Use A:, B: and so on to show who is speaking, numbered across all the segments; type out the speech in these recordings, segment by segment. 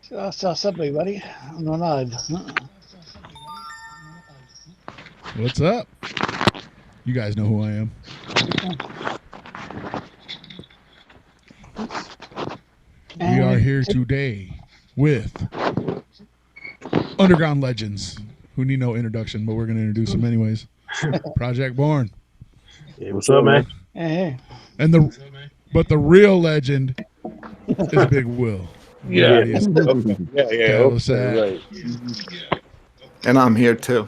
A: What's up, everybody? I'm live.
B: What's up? You guys know who I am. We are here today with underground legends who need no introduction, but we're going to introduce them anyways. Project Born.
C: Hey, what's up, man?
A: Hey.
B: And the real legend is Big Will.
C: Yeah.
B: Okay.
C: Right.
D: And I'm here too.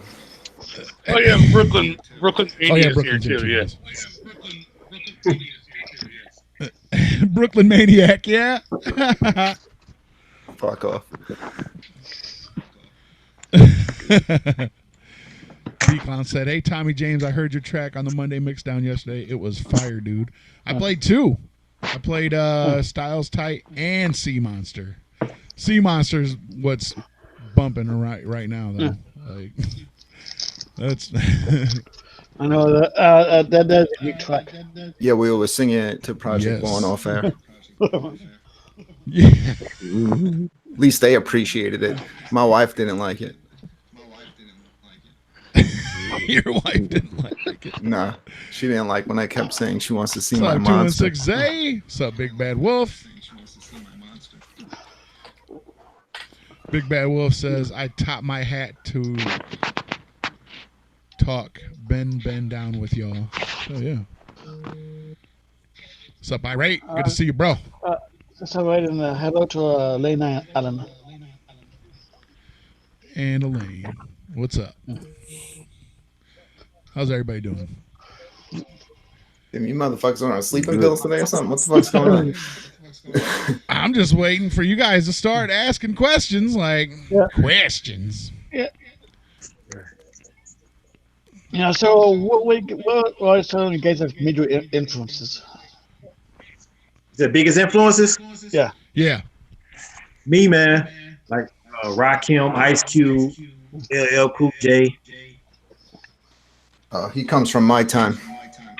C: Oh yeah, Brooklyn Indians
B: Brooklyn
C: here too. Yeah.
B: Brooklyn Maniac, yeah.
D: Fuck off.
B: Decon said, "Hey Tommy James, I heard your track on the Monday Mixdown yesterday. It was fire, dude. I played two. I played Styles Tight and Sea Monster. Sea Monster's what's bumping right now though. Like that's
A: I know that's a good track.
D: Yeah, we were singing it to Project Born off air.
B: Yeah.
D: At least they appreciated it. My wife didn't like it.
B: Your wife didn't like it.
D: Nah, she didn't like when I kept saying she wants to see
B: What's
D: my
B: up,
D: monster.
B: 216A? What's up, Big Bad Wolf? Big Bad Wolf says, I top my hat to talk bend down with y'all. Oh yeah. What's up, Irate? Good to see you, bro.
A: That's all right. And hello to Lane Allen.
B: And Elaine. What's up? How's everybody doing?
D: Damn, you motherfuckers on our sleeping pills today or something? What the fuck's going on?
B: I'm just waiting for you guys to start asking questions, questions.
A: Yeah. Yeah. So, what are some of you guys' major influences?
E: The biggest influences?
A: Yeah.
B: Yeah.
E: Me, man. Like Rakim, Ice Cube, LL Cool J,
D: He comes from my time.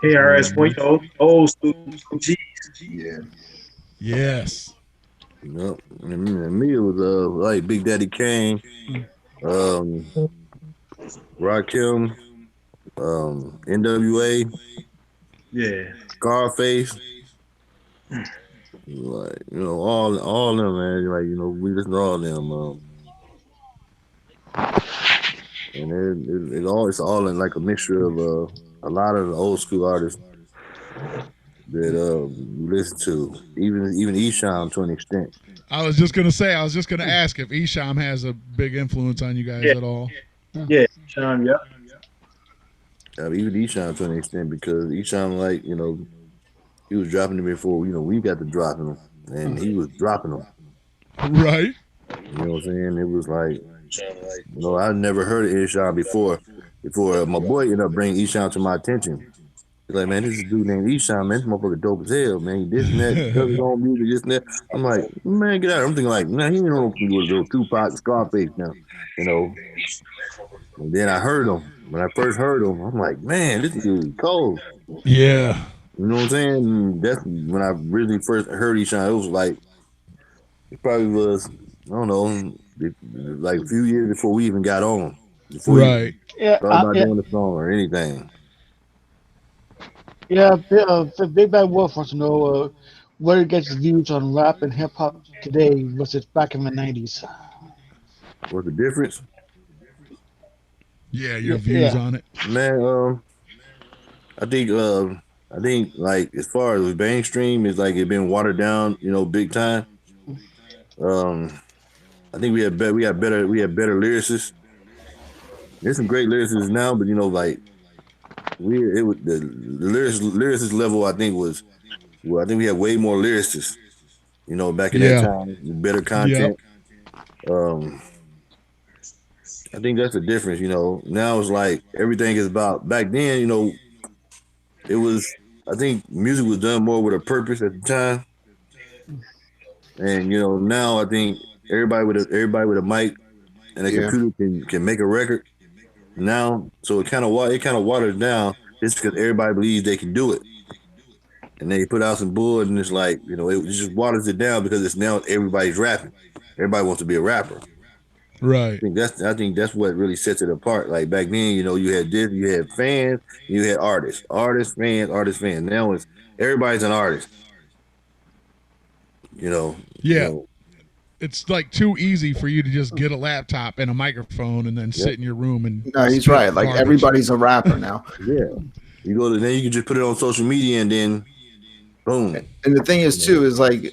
E: KRS One, old school G's.
D: Yeah.
B: Yes.
F: Yep. And me, it was like Big Daddy Kane, Rakim, NWA,
E: Yeah.
F: Scarface, like all them, man. Like we listen to all them, and it's all in like a mixture of a lot of the old school artists that you listen to, even Esham to an extent.
B: I was just gonna ask if Esham has a big influence on you guys at all.
E: Yeah, Sean, yeah.
F: Even Esham to an extent, because Esham, like, he was dropping them before, we got to dropping them, and he was dropping them.
B: Right.
F: You know what I'm saying? It was like, I never heard of Esham before my boy ended up bringing Esham to my attention. He's like, man, this is a dude named Esham, man. This motherfucker dope as hell, man. He this and that, he does his own music, this and that. I'm like, man, get out. I'm thinking like, man, he didn't know he was a Tupac, Scarface now, And then I heard him. When I first heard him, I'm like, man, this dude is cold.
B: Yeah.
F: You know what I'm saying? And that's when I really first heard Esham. It was like, it probably was, I don't know, like a few years before we even got on. Before
B: right.
F: Thought about doing the song or anything.
A: Yeah, Big Bad Wolf wants to know where he gets his views on rap and hip hop today versus back in the 90s.
F: What's the difference?
B: Yeah, your views on it,
F: man. I think like as far as mainstream, it's like it been watered down, big time. I think we have better lyricists. There's some great lyricists now, but like the lyricist level I think I think we had way more lyricists. Back in that time, better content. Yep. I think that's the difference, Now it's like everything is about. Back then, it was. I think music was done more with a purpose at the time, and now I think everybody with a mic and a computer can make a record now. So it kind of watered down just because everybody believes they can do it, and they put out some bull, and it's like it just waters it down because it's now everybody's rapping. everybody wants to be a rapper.
B: Right.
F: I think that's what really sets it apart. Like back then, you know, you had this, you had fans, you had artists, fans. Now it's everybody's an artist. You know.
B: Yeah.
F: You know,
B: it's like too easy for you to just get a laptop and a microphone and then sit in your room and.
D: No, he's right. Like everybody's a rapper now.
F: Yeah. You go to then you can just put it on social media and then boom.
D: And the thing is too is like,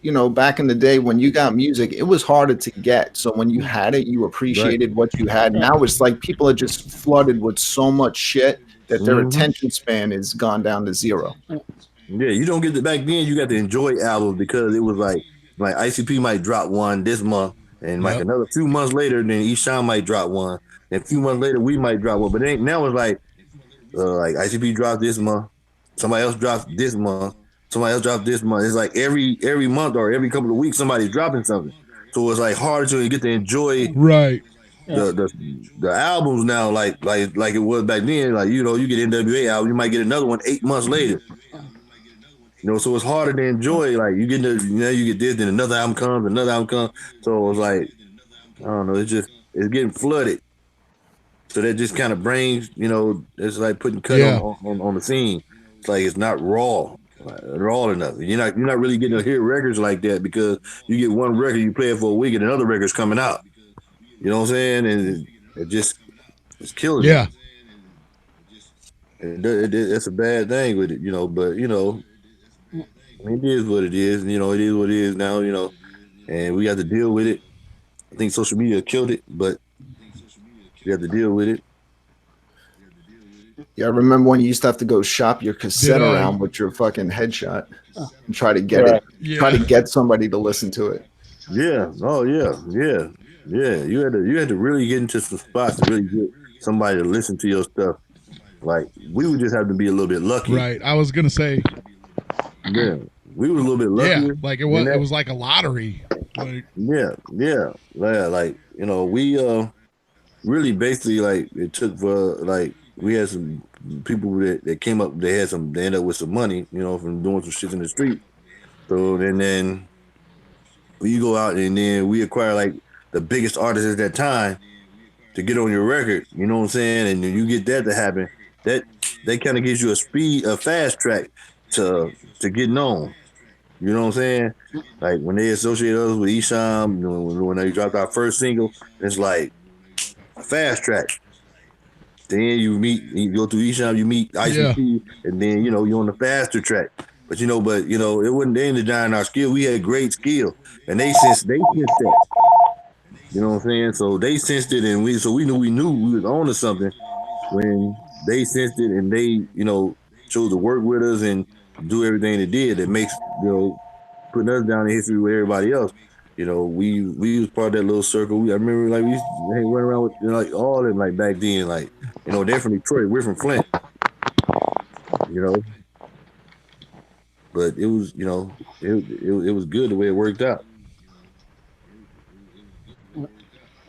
D: you know, back in the day when you got music, it was harder to get. So when you had it, you appreciated what you had. Now it's like people are just flooded with so much shit that their attention span is gone down to zero.
F: Yeah, you don't get the back then. You got to enjoy albums because it was like ICP might drop one this month, and like another few months later, then Eshawn might drop one, and a few months later we might drop one. But then, now it's like ICP dropped this month, somebody else dropped this month. Somebody else dropped this month. It's like every month or every couple of weeks somebody's dropping something. So it's like hard to get to enjoy the albums now like it was back then. Like, you know, you get NWA album, you might get another one 8 months later. You know, so it's harder to enjoy. Like you get you get this, then another album comes. So it's like, I don't know, it's getting flooded. So that just kind of brings, you know, it's like putting cut on the scene. It's like it's not raw enough. You're not really getting to hear records like that because you get one record, you play it for a week, and another record's coming out. You know what I'm saying? And it's killing.
B: Yeah.
F: It's a bad thing with it, you know. But you know, I mean, it is what it is. You know, it is what it is now. You know, and we have to deal with it. I think social media killed it, but we have to deal with it.
D: Yeah, I remember when you used to have to go shop your cassette around with your fucking headshot and try to get it. Yeah. Try to get somebody to listen to it.
F: Yeah. Oh yeah. Yeah. Yeah. You had to really get into some spots to really get somebody to listen to your stuff. Like we would just have to be a little bit lucky.
B: Right. I was gonna say.
F: Yeah. We were a little bit lucky.
B: Yeah. Like it was like a lottery. Like,
F: yeah. Like, you know, we really basically like it took for like we had some people that came up, they ended up with some money, you know, from doing some shit in the street. So then you go out and then we acquire like the biggest artists at that time to get on your record, you know what I'm saying? And then you get that to happen, that kind of gives you a fast track to get known. You know what I'm saying? Like when they associate us with Esham, you know, when they dropped our first single, it's like a fast track. Then you go through Esham, you meet ICP, and then, you know, you're on the faster track. But you know, it wasn't they denying our skill. We had great skill, and they sensed that. You know what I'm saying? So they sensed it, and we knew we was on to something when they sensed it, and they, you know, chose to work with us and do everything they did. That makes, you know, putting us down in history with everybody else. You know, we was part of that little circle. I remember like we used to run around with, you know, like all of them, like back then, like, you know, they're from Detroit, we're from Flint. You know. But it was, you know, it was good the way it worked out.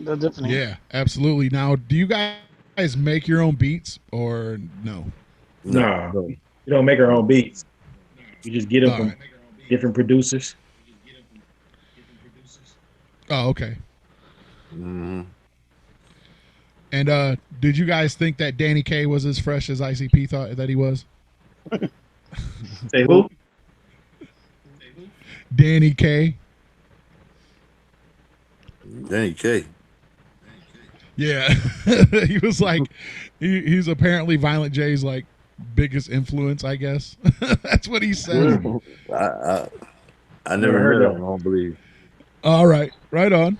A: Definitely.
B: Yeah, absolutely. Now, do you guys make your own beats or no?
E: No. We don't make our own beats. We just get them from different producers.
B: Oh, okay.
F: Mm-hmm.
B: And did you guys think that Danny K was as fresh as ICP thought that he was?
E: Say who?
B: Danny K.
F: Danny K.
B: Yeah. He was like, he's apparently Violent J's like biggest influence, I guess. That's what he said.
F: I never heard that one, I don't believe.
B: All right. Right on.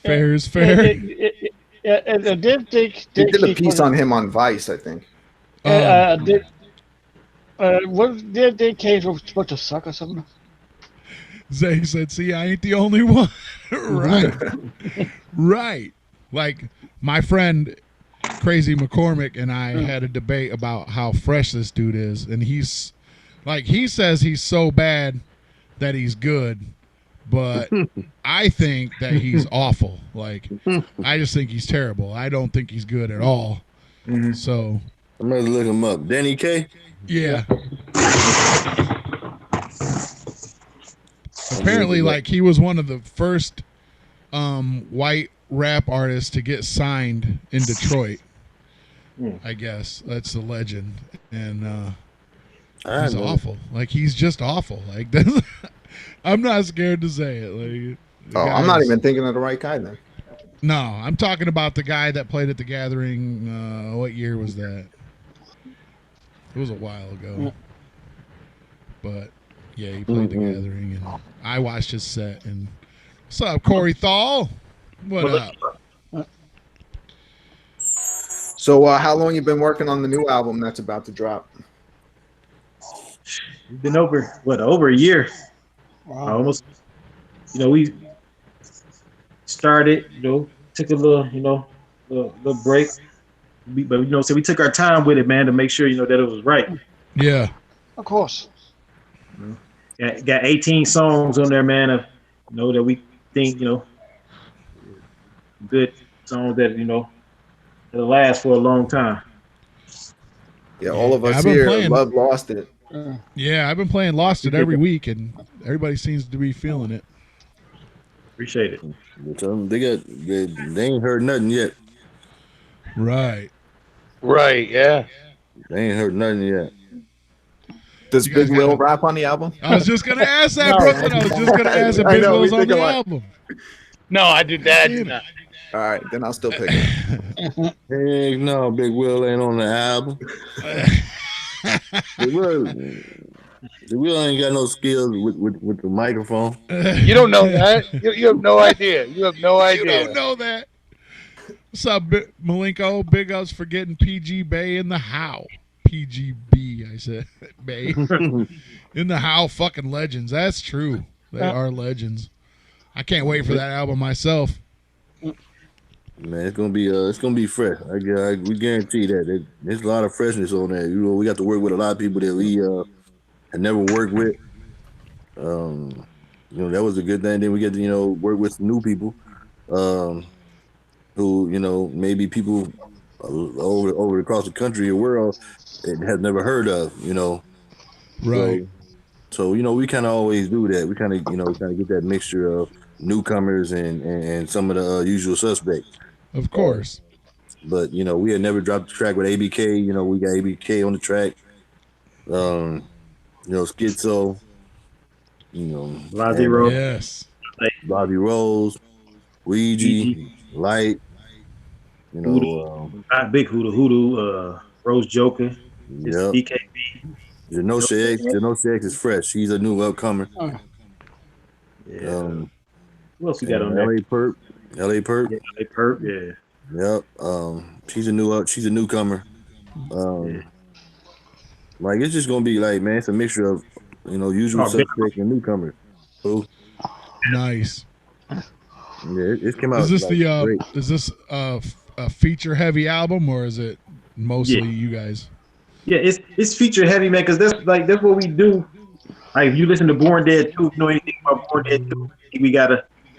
B: Fair is fair.
A: They
D: did a piece on him on Vice, I think.
A: Did they came supposed to suck or something?
B: Zay said, see, I ain't the only one. Right. Right. Like my friend Crazy McCormick and I had a debate about how fresh this dude is. And he's like, he says he's so bad that he's good. But I think that he's awful. Like, I just think he's terrible. I don't think he's good at all. Mm-hmm. So
F: I'm going to look him up. Danny K?
B: Yeah. Apparently, like he was one of the first white rap artists to get signed in Detroit. I guess that's the legend, and he's awful. Like he's just awful. Like I'm not scared to say it. Like,
D: I'm not even thinking of the right guy then.
B: No, I'm talking about the guy that played at the Gathering. What year was that? It was a while ago. But yeah, he played the Gathering, and I watched his set. And what's up, Corey Thal? What up?
D: So, how long you been working on the new album that's about to drop?
E: We've been over a year.
A: Wow.
E: Almost. We started. Took a little, little break. But so we took our time with it, man, to make sure that it was right.
B: Yeah.
A: Of course.
E: Got 18 songs on there, man. That we think good songs that that'll last for a long time.
D: Yeah, all of us here love Lost It.
B: Yeah, I've been playing Lost It every week, and everybody seems to be feeling it.
E: Appreciate it.
F: They ain't heard nothing yet.
B: Right.
C: Right, yeah.
F: They ain't heard nothing yet.
D: Does Big Will rap on the album?
B: I was just gonna ask that, Brooklyn. I was just gonna ask if Big Will's on the album.
C: No, I did that.
D: All right, then I'll still pick it.
F: Hey, no, Big Will ain't on the album. Big Will ain't got no skills with the microphone.
C: You don't know that. You have no idea. You have no idea.
B: You don't know that. What's up, Malenko? Big ups for getting PG Bay in the how. PGB, I said. Bay. In the how, fucking legends. That's true. They are legends. I can't wait for that album myself.
F: Man, it's gonna be fresh. We guarantee that. There's a lot of freshness on there. We got to work with a lot of people that we had never worked with. That was a good thing. Then we get to work with some new people, who maybe people over across the country or world have never heard of.
B: Right.
F: So we kind of always do that. We kind of get that mixture of newcomers and some of the usual suspects.
B: Of course.
F: But we had never dropped the track with ABK. We got ABK on the track. Schizo.
E: Bobby Rose.
B: Yes.
F: Bobby Rose. Ouija. Light.
E: Big Hoodoo. Rose Joker.
F: Yep.
E: DKB.
F: Genosha X is fresh. She's a new upcomer.
E: Yeah. Who else we got on there?
F: LA Perp.
E: Yeah, LA Perp, yeah.
F: Yep. She's a newcomer. Like it's just gonna be like, man, it's a mixture of usual suspects and newcomers. Cool.
B: Nice.
F: Yeah, it came out.
B: Is this a feature heavy album or is it mostly you guys?
E: Yeah, it's feature heavy, man, because that's what we do. Like if you listen to Born Dead 2, if you know anything about Born Dead 2, we got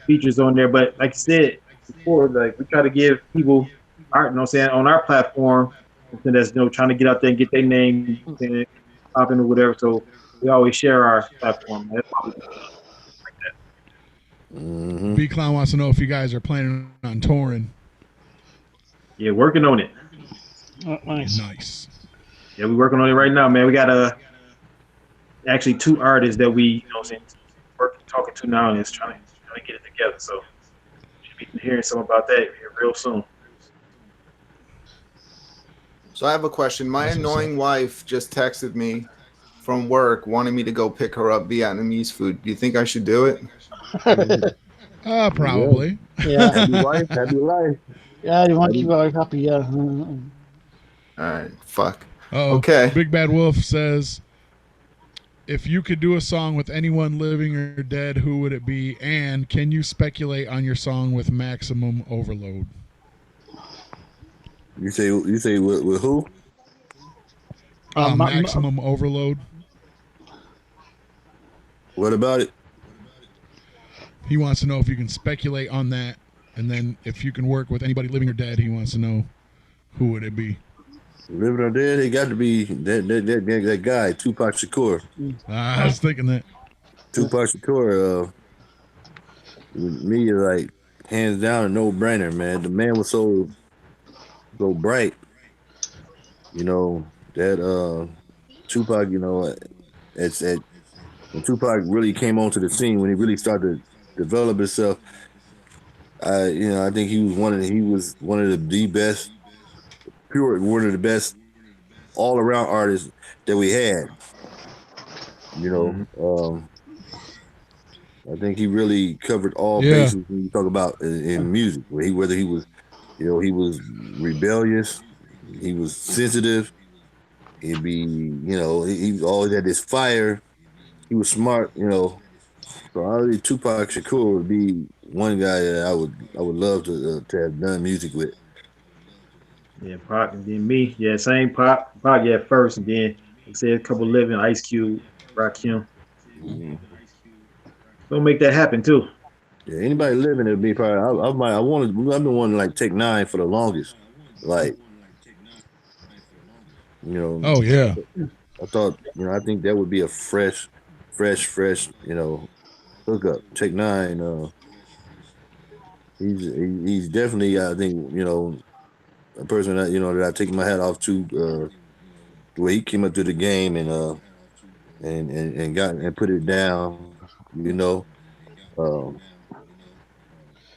E: features on there. But like you said before, like we try to give people art, on our platform, that's trying to get out there and get their name and popping or whatever. So we always share our platform. That's why we do it like that.
B: B Clown wants to know if you guys are planning on touring.
E: Yeah, working on it.
B: Nice.
E: Yeah, we're working on it right now, man. We got actually 2 artists that we talking to now, and it's trying to get it together. So should be hearing some about that here real soon.
D: So I have a question. My annoying wife just texted me from work wanting me to go pick her up Vietnamese food. Do you think I should do it?
B: Probably.
A: Yeah.
F: Happy life.
A: Yeah, you want to keep her happy, yeah.
D: All right. Fuck.
B: Uh-oh.
D: Okay.
B: Big Bad Wolf says, if you could do a song with anyone living or dead, who would it be? And can you speculate on your song with Maximum Overload?
F: You say with who?
B: Maximum Overload.
F: What about it?
B: He wants to know if you can speculate on that, and then if you can work with anybody living or dead, he wants to know who would it be.
F: Living or dead, it got to be that guy, Tupac Shakur.
B: I was thinking that.
F: Tupac Shakur, with me is like hands down a no brainer, man. The man was so bright, you know, that Tupac, at when Tupac really came onto the scene, when he really started to develop himself, I think he was one of the best, one of the best all around artists that we had. You
E: Mhm.
F: know, I think he really covered all
B: Yeah.
F: bases when you talk about in music. Whether he was, he was rebellious, he was sensitive. He'd be, he always had this fire. He was smart, So I really Tupac Shakur would be one guy that I would love to have done music with.
E: Yeah, Pac, and then me. Yeah, same Pac. Pac, yeah, first, and then like I said, a couple living Ice Cube, Rakim.
F: Mhm.
E: Don't make that happen too.
F: Yeah, anybody living it'd be probably. I've been wanting to like take nine for the longest. Like you know,
B: Oh yeah.
F: I thought I think that would be a fresh hookup. Take nine. He's definitely I think a person that I take my hat off to. The way he came up to the game and got and put it down. Um,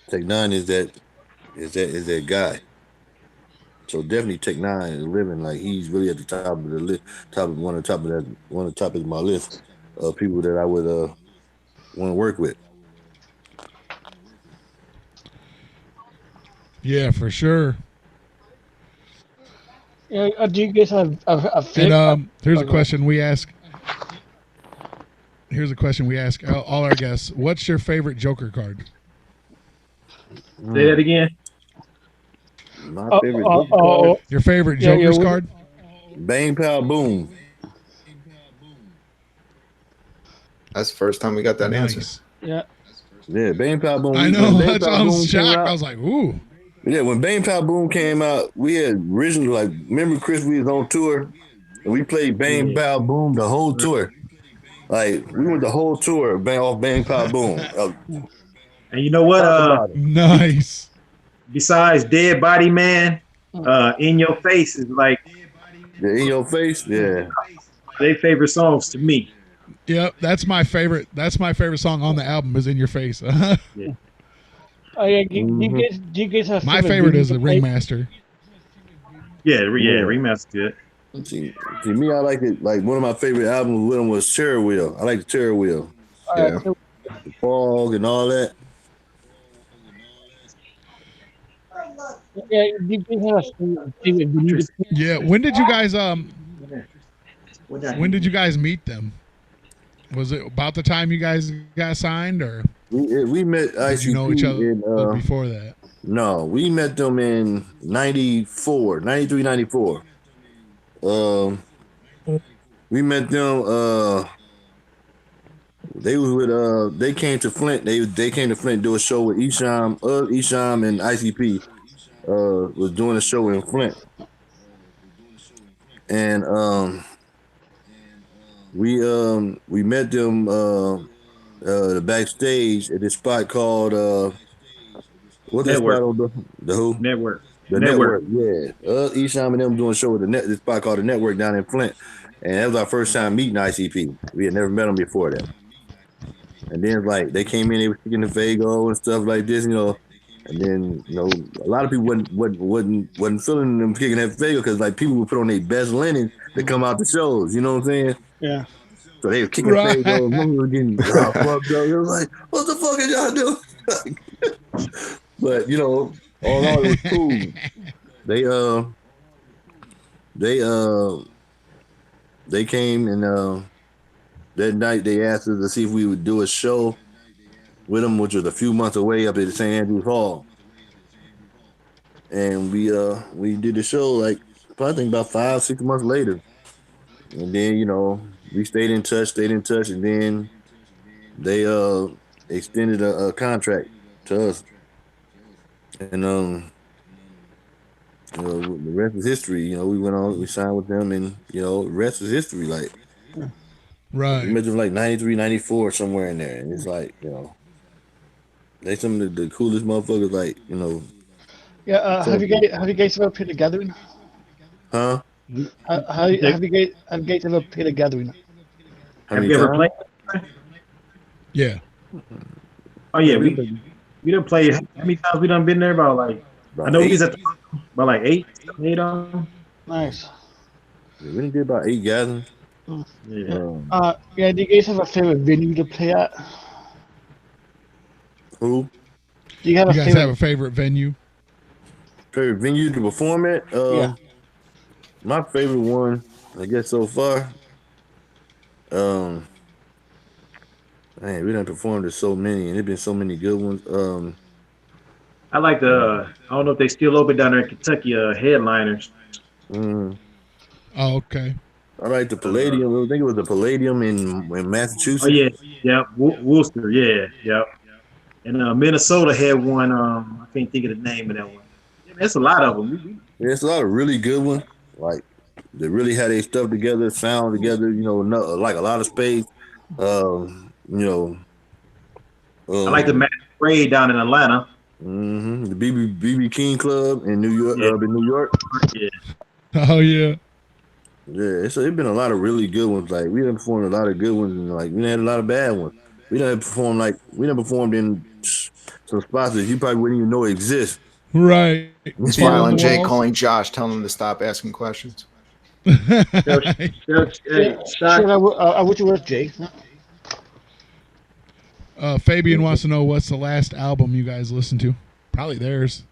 F: Tech Nine is that guy. So definitely Tech Nine is living like he's really at the top of the list, one of the top of my list of people that I would want to work with.
B: Yeah, for sure.
A: Yeah, do you guys have a
B: And
A: fit?
B: here's a question we ask. Here's a question we ask all our guests. What's your favorite Joker card?
E: Say that again.
F: My
A: Oh,
F: favorite
A: oh,
F: Joker
A: oh,
F: card,
A: oh,
B: Your favorite
A: yeah, yeah.
B: Joker's card?
F: Bang Pow Boom.
D: That's the first time we got that answer.
B: Nice.
A: Yeah.
F: Yeah, Bang Pow Boom.
B: I
F: When
B: know.
F: Bang
B: That's why
F: Pow
B: I was
F: Boom came
B: shocked. I
F: out,
B: was like, ooh.
F: yeah, when Bang Pow Boom came out, we had originally like remember Chris, we was on tour and we played Bang
E: Yeah,
F: Pow Boom the whole
E: right,
F: tour. Like we went the whole tour off Bang Pow Boom.
E: and you know what?
F: Top to bottom.
B: Nice.
E: Besides Dead Body Man, In Your Face is like
F: Yeah, in your face. Yeah.
E: their favorite songs to me.
B: Yep, that's my favorite. That's my favorite song on the album is "In Your Face."
E: Yeah.
A: Oh yeah.
F: Mm-hmm.
A: Do you guys have
B: My favorite
A: DVD
B: is
A: to
B: the
A: play?
B: Ringmaster.
E: Yeah,
F: Yeah.
E: Remaster good.
F: See, me, I like it. Like one of my favorite albums with him was Cherry Wheel. I like the Cherry Wheel,
D: Yeah.
A: So,
F: the fog, and all that.
A: yeah. Do you guys have favorite DVD to play?
B: Yeah. When did you guys
E: What did I
B: When did
E: do?
B: you guys meet them? Was it about the time you guys got signed, or
F: We met
B: did you know each
F: ICP
B: other
F: in
B: before that?
F: no, we met them in 94, 93, 94. Um, we met them. They was with they came to Flint. They came to Flint to do a show with Isham and ICP. Was doing a show in Flint, and we met them backstage at this spot called what's that spot
E: Network.
F: on the who
E: Network.
F: the
E: Network.
F: network, yeah. Isham and them doing a show with this spot called the Network down in Flint, and that was our first time meeting ICP. We had never met them before that, and then like they came in, they were kicking the Fago and stuff like this, and then a lot of people wasn't feeling them kicking that Fago because like people would put on their best linen to come out the shows, you know what I'm saying?
A: Yeah.
F: So they were kicking
B: Right.
F: Fago, and we were getting fucked up. It was like, what the fuck are y'all doing? But all in all, it was cool. They they they came and that night they asked us to see if we would do a show with them, which was a few months away up at St. Andrews Hall, and we did the show like I think about 5-6 months later, and then we stayed in touch, and then they extended a contract to us, and the rest is history. We went on, we signed with them, and the rest is history. Like,
B: Right.
F: Imagine like 93, 94, somewhere in there, and it's like they some of the coolest motherfuckers. Like
A: Yeah.
F: so-
A: Have you guys ever played a gathering?
F: huh?
A: Have you guys ever played a gathering?
F: How
E: Have
F: many
E: you ever
F: times?
E: played?
B: Yeah.
E: Oh yeah,
F: Yeah,
E: we done played. How many times we done been there? About like I
F: about
E: know we
F: eight.
E: was at about like eight on.
A: Nice.
F: Yeah, we done did about 8 gatherings.
E: Yeah.
A: Yeah. Do you guys have a favorite venue to play at?
F: Who?
A: Do you have
B: You
A: a
B: guys have a
A: favorite?
B: favorite venue?
F: Favorite venue to perform at?
A: Yeah.
F: My favorite one, I guess so far. Um, Man, we done performed at so many, and there's been so many good ones.
E: I like the. I don't know if they still open down there in Kentucky. Headliners.
F: mm,
B: Oh, okay.
F: I like the Palladium. I think it was the Palladium in
E: Oh
F: Massachusetts.
E: yeah, yeah. Worcester. Yeah, yeah. And Minnesota had one. I can't think of the name of that one. Yeah, that's a lot of them.
F: There's a lot of really good ones. Like they really had their stuff together, sound together. Like a lot of space.
E: I like the Masquerade down in Atlanta.
F: The BB King Club in New York.
E: Yeah,
F: In New York.
E: yeah.
B: Oh yeah.
F: Yeah, it's been a lot of really good ones. Like we done performed a lot of good ones, and like we done had a lot of bad ones. We done performed in some spots that you probably wouldn't even know exist.
B: Right.
D: It's
B: Hole in
D: Violent
B: the
D: Jay
B: walls.
D: calling Josh, telling him to stop asking questions.
E: Hey,
A: Yeah.
E: Shaq,
A: Sure. I wish it was Jay.
B: Fabian wants to know what's the last album you guys listened to. Probably theirs.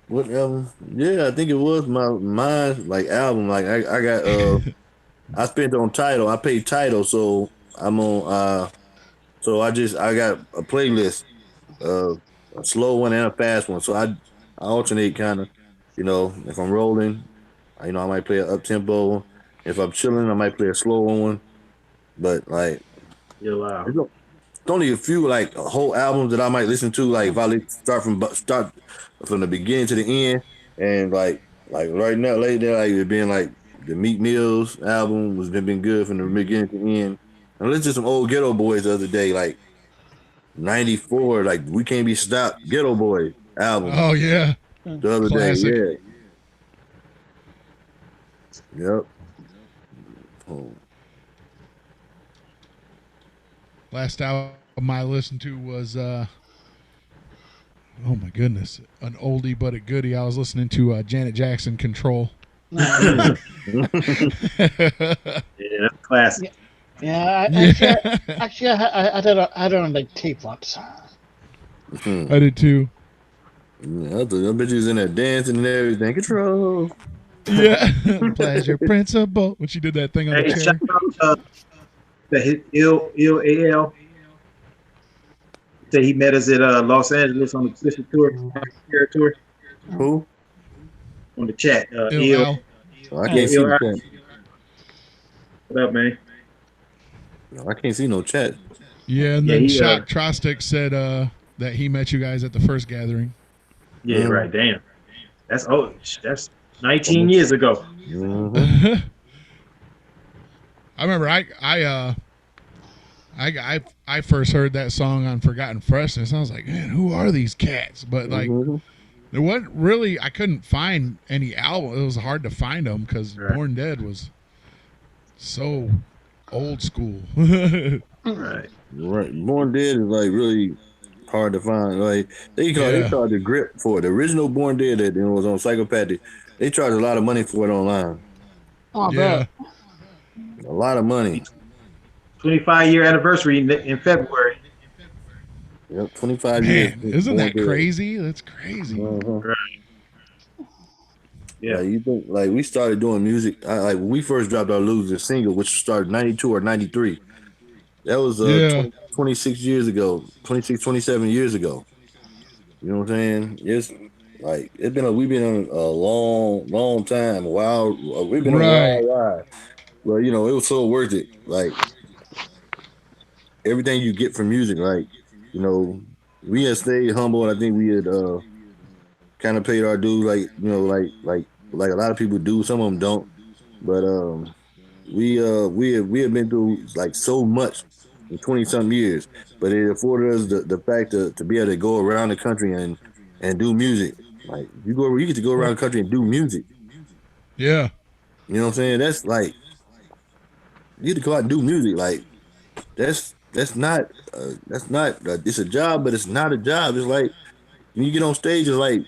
F: What album? Yeah, I think it was mine like album. Like I got I spent on title. I paid title, so I'm on so I got a playlist, a slow one and a fast one. So I alternate kind of, if I'm rolling, I might play an up tempo one. If I'm chilling, I might play a slower one. But like
E: you're loud.
F: it's only a few like whole albums that I might listen to. Like if I start from the beginning to the end, and like right now lately, like it been like the Meek Mill's album was been good from the beginning to the end. I listened to some old Ghetto Boys the other day, like '94, like We Can't Be Stopped Ghetto Boy album
B: Oh yeah.
F: the other
B: Classic.
F: day. Yeah, yep. Oh.
B: Last album I listened to was oh my goodness, an oldie but a goodie. I was listening to Janet Jackson, Control.
E: Yeah, that's classic.
A: Yeah. Actually, I had it on like tape once.
B: I did too.
F: Yeah, I bet you was in there dancing and everything. Control.
B: Yeah. Pleasure Principle. When she did that thing on
E: Hey,
B: the
E: shout
B: chair.
E: out the hit Ill Al. Say he met us at Los Angeles on the Pacific tour, tour
F: Who?
E: on the chat.
B: Ill Al.
F: Oh, I can't see
E: Ill
F: the
E: Al.
F: chat.
E: What up, man?
F: No, I can't see no chat.
B: Yeah, and
E: Yeah,
B: then
E: he,
B: Shock Trostic said that he met you guys at the first gathering.
E: Yeah, right. Damn, that's 19 years ago.
F: Mm-hmm.
B: I remember I first heard that song on Forgotten Freshness. I was like, man, who are these cats? But like, there wasn't really. I couldn't find any album. It was hard to find them because
E: Right.
B: Born Dead was so old school.
E: Right.
F: Right. Born Dead is like really hard to find. Like they charged the grip for it. The original Born Dead that was on Psychopathic, they charged a lot of money for it online.
A: Oh,
B: Yeah.
F: A lot of money.
E: 25-year anniversary in February.
F: Yep, 25 years.
B: Man, isn't
F: Born
B: that
F: Dead.
B: crazy? That's crazy.
F: Mhm.
E: Yeah.
F: Like you think, like we started doing music. Like when we first dropped our Loser single, which started 92 or 93. That was 26 years ago, 26, 27 years ago. You know what I'm saying? It's like we've been on a long time. We've been on a wild ride. But it was so worth it. Like everything you get from music, like we had stayed humble, and I think we had kind of paid our dues, like like a lot of people do. Some of them don't, but we have been through like so much in 20-something years, but it afforded us the fact to be able to go around the country and do music. Like you get to go around the country and do music.
B: Yeah.
F: You know what I'm saying? That's like you get to go out and do music. Like that's not it's a job, but it's not a job. It's like when you get on stage, it's like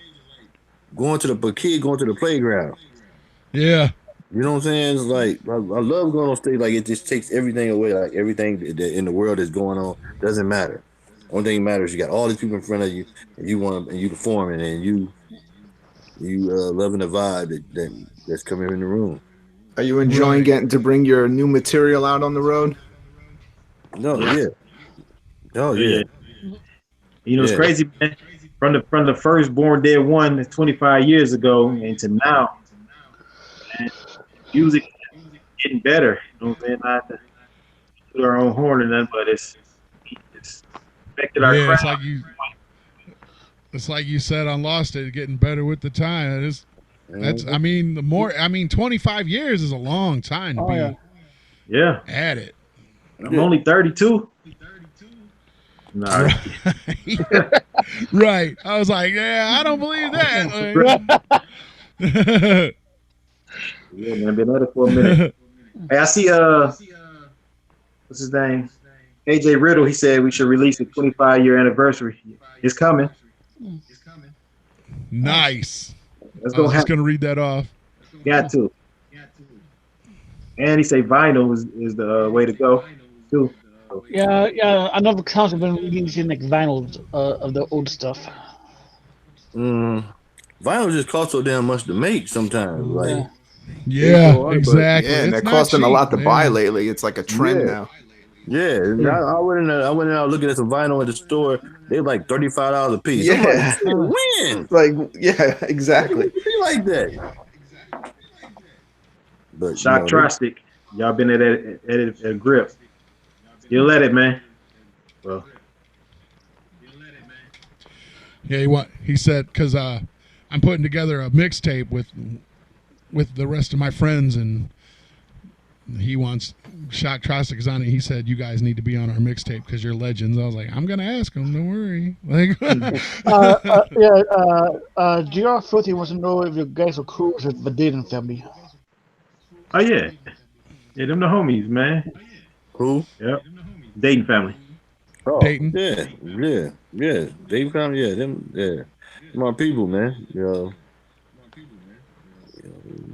F: going to the playground.
B: Yeah.
F: You know what I'm saying? It's like I love going on stage. Like it just takes everything away. Like everything that in the world is going on doesn't matter. Only thing that matters, you got all these people in front of you, and you performing, and you loving the vibe that's coming in the room.
D: Are you enjoying getting to bring your new material out on the road?
F: No, yeah. Oh yeah.
E: You know, it's crazy, man. From the first Born Dead one 25 years ago and to now, man, music is getting better. You know what I'm saying? Not to toot our own horn or nothing, but it's affected our crowd.
B: It's like you said on Lost, it's getting better with the time. That's 25 years is a long time to be at it.
E: I'm only 32. No.
B: Right. I was like, yeah, I don't believe that.
E: Yeah, man, been at it for a minute. Hey, I see what's his name? AJ Riddle, he said we should release the 25-year anniversary. It's coming.
B: Nice.
E: Let's
B: I
E: go.
B: was just gonna read that off.
E: Got to. And he say vinyl is the way to go too.
A: Yeah. I know the council been releasing like vinyls of the old stuff.
F: Vinyl just costs so damn much to make sometimes. Like,
B: yeah, exactly.
D: Yeah, and
B: it's
D: they're costing
B: cheap,
D: a lot to
B: man.
D: buy lately. It's like a trend now.
F: Yeah, I went out looking at some vinyl at the store. They were like $35 a piece.
D: Yeah.
F: I'm like, when?
D: Like, yeah, exactly.
F: Be like that. But
E: Shock Trostic, y'all been at a grip. You'll let it, man. Well,
B: Yeah, he said because I'm putting together a mixtape with the rest of my friends, and he wants Shock Trostic on it. He said you guys need to be on our mixtape because you're legends. I was like, I'm gonna ask him. Don't worry. Like,
A: GR40 wants to know if you guys are cool with the Dayton family.
E: oh yeah, them the homies, man.
F: Who?
E: Yep, Dayton family.
F: Oh,
B: Dayton?
F: Yeah. Dayton family, them my people, man.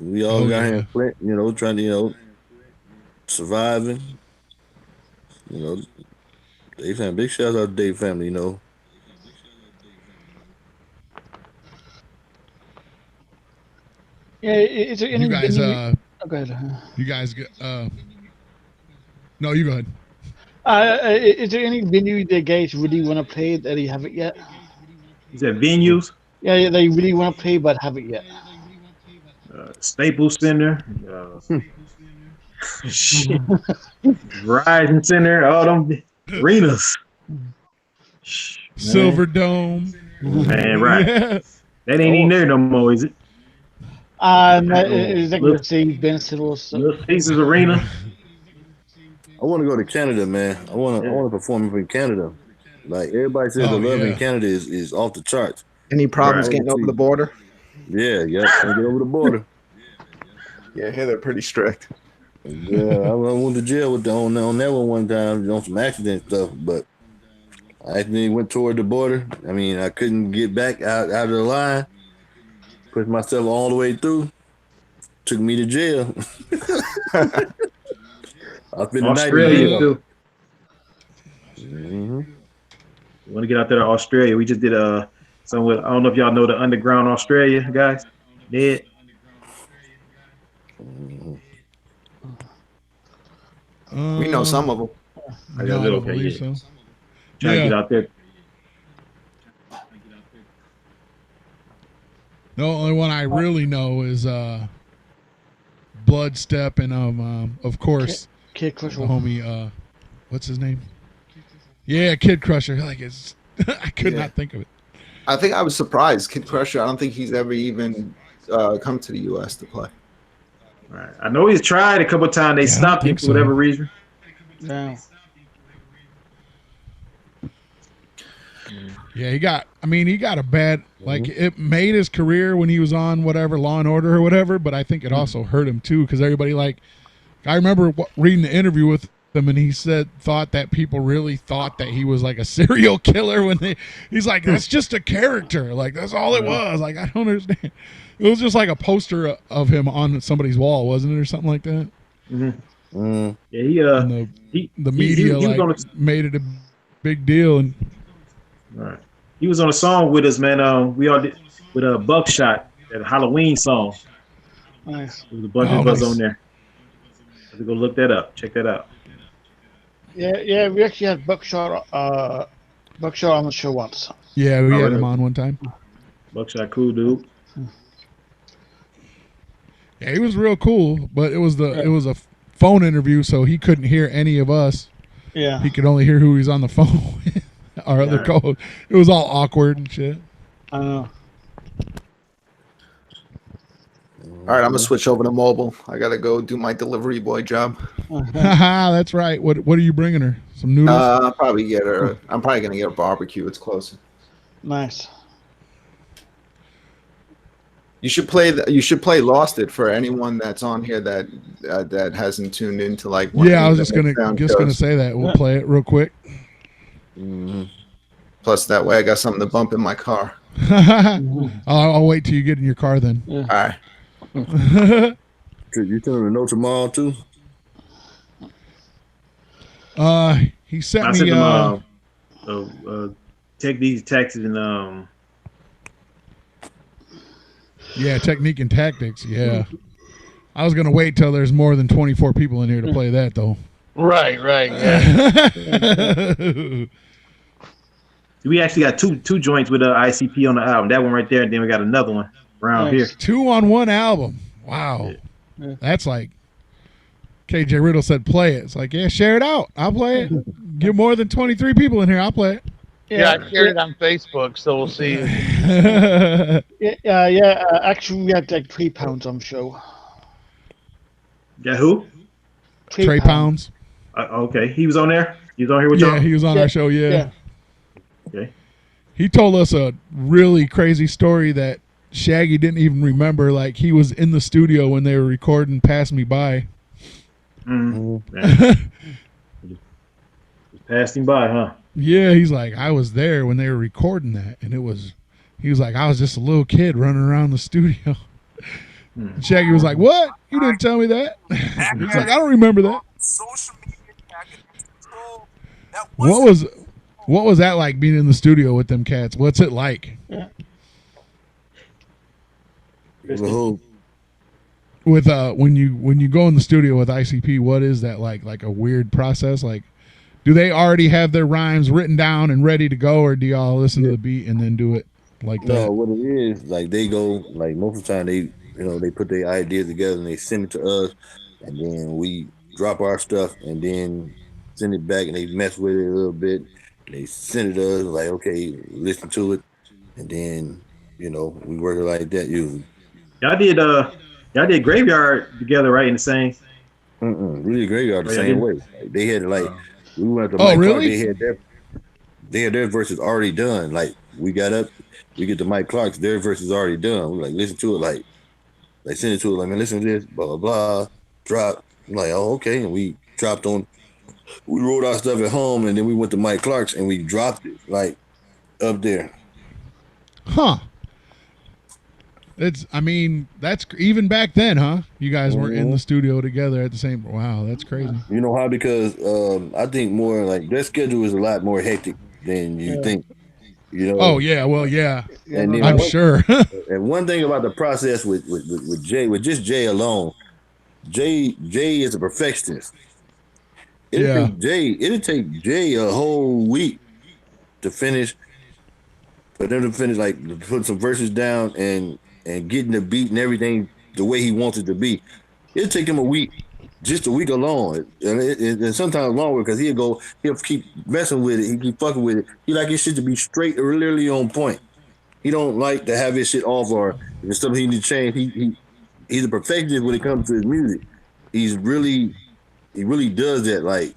F: We all got here in Flint, trying to, surviving. Dayton family. Big shout out to Dayton family,
A: Yeah, is there any
B: you guys,
A: go ahead.
B: you guys get. No, you go ahead.
A: Is there any venue that guys really want to play that you haven't yet?
E: Is that venues?
A: Yeah, they really want to play but haven't yet.
E: Staples Center, Verizon Center, all them arenas.
B: Silver Dome.
E: Man, right.
B: Yeah.
E: That ain't even there no more, is it?
A: It's like the same Benson or something.
E: Little Caesars Arena.
F: I want to go to Canada, man. I want to perform in Canada. Like everybody says, the love in Canada is off the charts.
D: Any problems getting over the border?
F: Yeah, can't get over the border.
D: Yeah, here they're pretty strict.
F: Yeah, I went to jail on that one time on some accident stuff, but I accidentally went toward the border. I mean, I couldn't get back out of the line. Pushed myself all the way through. Took me to jail. I spent the night in jail.
E: Too. You want to get out there to Australia? We just did some with, I don't know if y'all know the Underground Australia guys. Ned.
D: We know some of them.
E: I don't believe so. Trying to get out there.
B: The only one I really know is Bloodstep and of course
A: Kid Crusher.
B: Homie, what's his name? Yeah, Kid Crusher. Like it's I could not think of it.
D: I think I was surprised. Kid Crusher, I don't think he's ever even come to the U.S. to play.
E: Right. I know he's tried a couple of times. They
B: Yeah, I don't
E: stopped him
B: think
E: for whatever
B: so.
E: reason.
A: Yeah.
B: Yeah, he got a bad, like, it made his career when he was on whatever, Law and Order or whatever, but I think it also hurt him too, because everybody, like, I remember reading the interview with him, and he thought that people really thought that he was like a serial killer when he's like, that's just a character. Like, that's all it was. Like, I don't understand. It was just like a poster of him on somebody's wall, wasn't it, or something like that?
E: Yeah, the
B: media made it a big deal, and
E: right. He was on a song with us, man. We all did with a Buckshot, that Halloween song.
A: Nice.
E: There was a bunch of us on there. Have to go look that up. Check that out.
A: Yeah. We actually had Buckshot on the show once.
B: Yeah, we had him on one time.
E: Buckshot, cool dude.
B: Yeah, he was real cool, but it was a phone interview, so he couldn't hear any of us.
A: Yeah.
B: He could only hear who he's on the phone with. Our other co. It was all awkward and shit.
A: I know.
D: All right, I'm gonna switch over to mobile. I gotta go do my delivery boy job.
B: Haha, that's right. What are you bringing her? Some noodles?
D: I'll probably get her. I'm probably gonna get a barbecue. It's close.
A: Nice.
D: You should play. You should play Lost It for anyone that's on here that hasn't tuned into like.
B: Yeah, I was just gonna say that. We'll play it real quick.
D: Plus, that way I got something to bump in my car.
B: I'll wait till you get in your car then.
D: All right.
F: You telling him to know tomorrow too?
B: He sent
E: I
B: me.
E: sent him take these taxes and
B: Yeah, technique and tactics. Yeah, I was gonna wait till there's more than 24 people in here to play that though.
C: Right. Yeah.
E: we actually got two joints with ICP on the album. That one right there, and then we got another one around here.
B: 2 on 1 album. Wow, that's like KJ Riddle said. Play it. It's like, yeah, share it out. I'll play it. Get more than 23 people in here. I'll play it.
C: Yeah, I shared it on Facebook, so we'll see.
A: Yeah. Actually, we had like 3 pounds on the show.
E: Yeah, who?
B: Trey Pounds.
E: Okay, he was on there. He was on here with y'all.
B: Yeah, he was on our show. Yeah.
E: Okay.
B: He told us a really crazy story that Shaggy didn't even remember. Like, he was in the studio when they were recording "Pass Me By."
E: Passed him by, huh?
B: Yeah, he's like, I was there when they were recording that, and he was like, I was just a little kid running around the studio. And Shaggy was like, what? You didn't tell me that. He's like, I don't remember that. What was that like, being in the studio with them cats? What's it like?
F: With
B: when you go in the studio with ICP, what is that like? Like a weird process? Like, do they already have their rhymes written down and ready to go, or do y'all listen to the beat and then do it like that?
F: No, what it is, like, they go, like, most of the time they put their ideas together and they send it to us, and then we drop our stuff and then send it back, and they mess with it a little bit. They send it to us, like, okay, listen to it, and then we work it like that usually.
E: Y'all did Graveyard together, right? In the same.
F: We did Graveyard the same way. Like, they had we went to
B: Oh,
F: Mike
B: really?
F: Clark, they had their verses already done. Like, we got up, we get to Mike Clark's, their verse is already done. We like listen to it, like they send it to it, like, man, listen to this, blah blah blah, drop. I'm like, oh, okay, and we wrote our stuff at home, and then we went to Mike Clark's and we dropped it like up there.
B: Huh. That's even back then, huh? You guys weren't in the studio together at the same. Wow, that's crazy.
F: You know how? Because I think more like their schedule is a lot more hectic than you think.
B: Oh yeah, well yeah.
F: And then
B: I'm sure.
F: And one thing about the process with Jay, with just Jay alone, Jay is a perfectionist. It'll take Jay a whole week to finish, for them to finish, like, to put some verses down and getting the beat and everything the way he wants it to be. It'll take him a week, just a week alone, and sometimes longer, because he'll keep messing with it, he keep fucking with it. He like his shit to be straight or literally on point. He don't like to have his shit off, or if it's something he need to change, he's a perfectionist when it comes to his music. He really does that. Like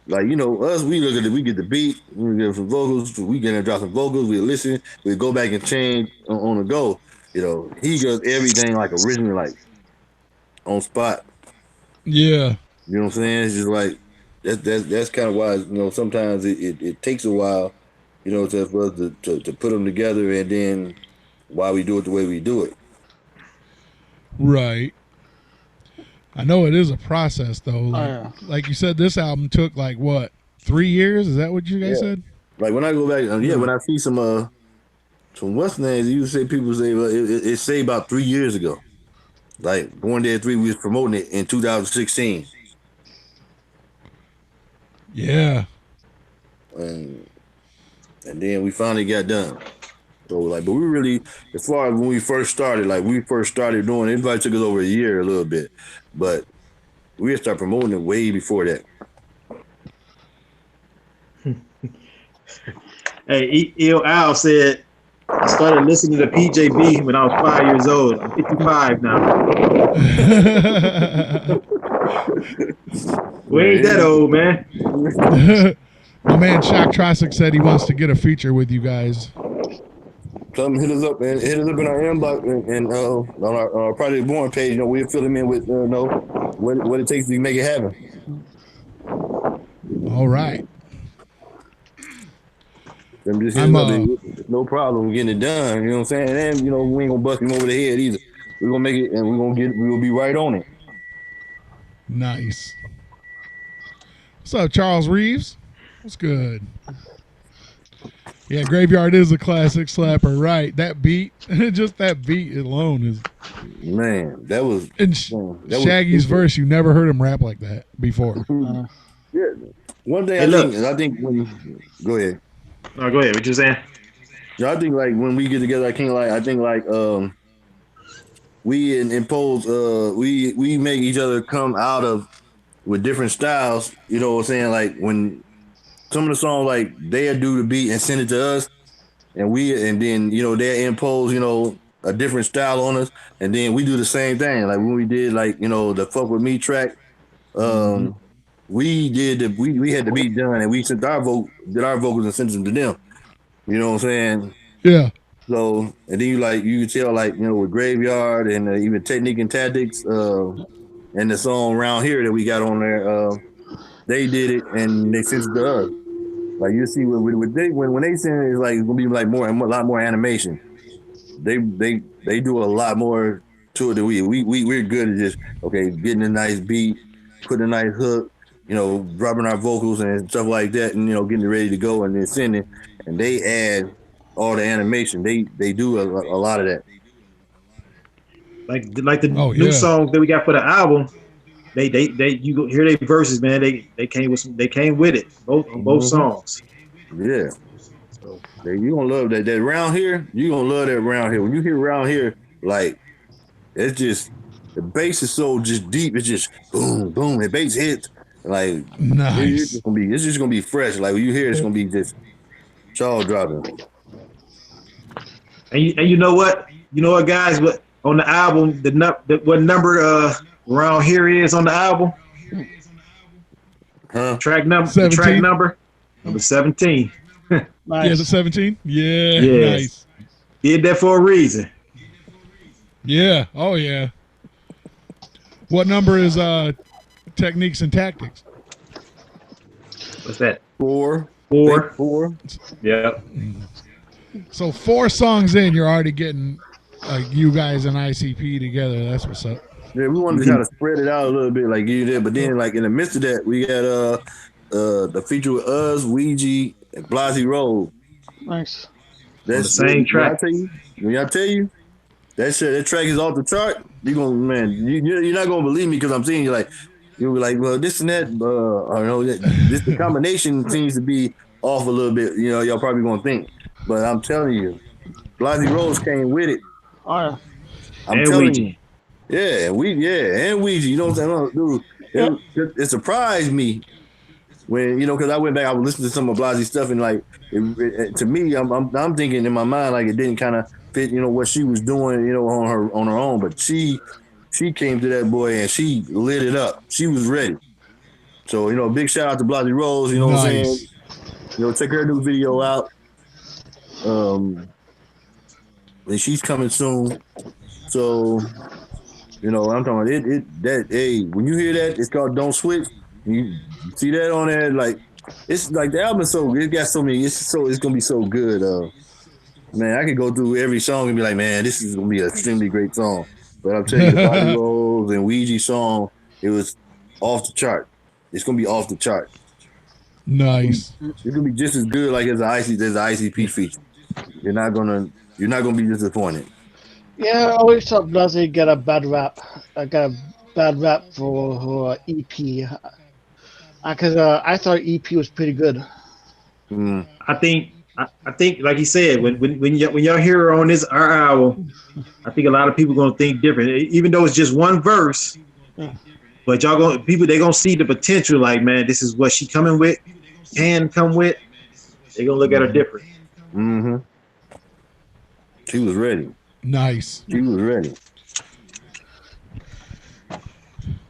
F: us, we look at it, we get the beat, we get some vocals, we get and drop some vocals, we listen, we go back and change on the go. He does everything like originally, like on spot.
B: Yeah.
F: You know what I'm saying? It's just like that's kind of why sometimes it takes a while, for us to put them together, and then why we do it the way we do it.
B: Right. I know it is a process though. Like you said, this album took like what, 3 years? Is that what you guys said?
F: Like when I go back, when I see some West names, people say it say about 3 years ago. Like Born Dead 3, we was promoting it in 2016.
B: Yeah.
F: And then we finally got done. So but we really, as far as when we first started, doing it, probably took us over a year, a little bit, but we start promoting it way before that.
E: Hey, Al said, I started listening to PJB when I was 5 years old. I'm 55 now. We ain't that old, man.
B: My man Shock Trosic said he wants to get a feature with you guys.
F: Come hit us up, man. Hit us up in our inbox and on our Project Born page. We'll fill them in with what it takes to make it happen.
B: All right.
F: No problem getting it done. You know what I'm saying? And we ain't gonna bust him over the head either. We're gonna make it, and we'll be right on it.
B: Nice. What's up, Charles Reeves? What's good? Yeah, Graveyard is a classic slapper, right? That beat, just that beat alone is.
F: Man, that was.
B: And Shaggy's verse, you never heard him rap like that before.
F: Yeah. One day, I think when. Go ahead.
E: No, go ahead. What you saying?
F: Yeah, I think like when we get together, we impose, we make each other come out of with different styles. You know what I'm saying? Like when some of the songs, like they'll do the beat and send it to us, and then they'll impose a different style on us, and then we do the same thing. Like when we did the Fuck With Me track, we had the beat done, and we sent our vocals and sent them to them. You know what I'm saying?
B: Yeah.
F: So and then you can tell with Graveyard and even Technique and Tactics, and the song Round Here that we got on there, they did it and they sent it to us. Like you see when they send it, it's like it's gonna be a lot more animation. They do a lot more to it than we're good at just getting a nice beat, putting a nice hook, dropping our vocals and stuff like that, and getting it ready to go and then sending. And they add all the animation. They do a lot of that.
E: Like the new songs that we got for the album. You go hear their verses, man. They came with it both songs.
F: Yeah. You gonna love that Round Here. You gonna love that Round Here. When you hear Round Here, like it's just the bass is so just deep. It's just boom, boom. The bass hits like
B: nice.
F: It's just gonna be fresh. Like when you hear it, it's gonna be just jaw dropping.
E: And you know what? Guys, what on the album, what number Round Here is on the album? Track number. 17? The track number 17.
B: Nice. Yeah, the 17. Yeah,
E: yes.
B: Nice.
E: Did that for a reason.
B: Yeah. Oh yeah. What number is Techniques and Tactics?
E: What's that?
F: 4.
E: Yeah.
B: So 4 songs in, you're already getting you guys and ICP together. That's what's up.
F: Yeah, we wanted to kind of spread it out a little bit like you did, but then like in the midst of that, we got the feature with us, Ouija, and Blasey Road.
A: Nice.
E: That's the same track.
F: When I tell you that track is off the chart, you're not gonna believe me because I'm seeing you'll be like, well, this and that, the combination seems to be off a little bit. Y'all probably gonna think, but I'm telling you, Blasey Rose came with it.
A: Oh yeah.
F: I'm telling you. Yeah, and Ouija. You know what I'm saying, dude? It surprised me when because I went back, I was listening to some of Blasey's stuff, and to me, I'm thinking in my mind like it didn't kind of fit, what she was doing, on her own. But she came to that boy and she lit it up. She was ready. So, big shout out to Blasi Rose, what I'm saying? Check her new video out. And she's coming soon. So, I'm talking about it. When you hear that, it's called Don't Switch. You see that on there, like, it's like the album is so good. It got so many. It's gonna be so good. Man, I could go through every song and be like, man, this is gonna be an extremely great song. But I'm telling you, the Body Rolls and Ouija song, it was off the chart. It's gonna be off the chart.
B: Nice.
F: It's gonna be just as good like there's an ICP feature. You're not gonna be disappointed.
A: Yeah, I always thought Blasi got a bad rap. I got a bad rap for her EP. Because I thought EP was pretty good.
E: I think, like he said, when y'all hear her on our album, I think a lot of people gonna think different, even though it's just one verse. But they gonna see the potential. Like, man, this is what she coming with, can come with. They gonna look at her different.
F: Mm-hmm. She was ready.
B: Nice.
F: She was ready.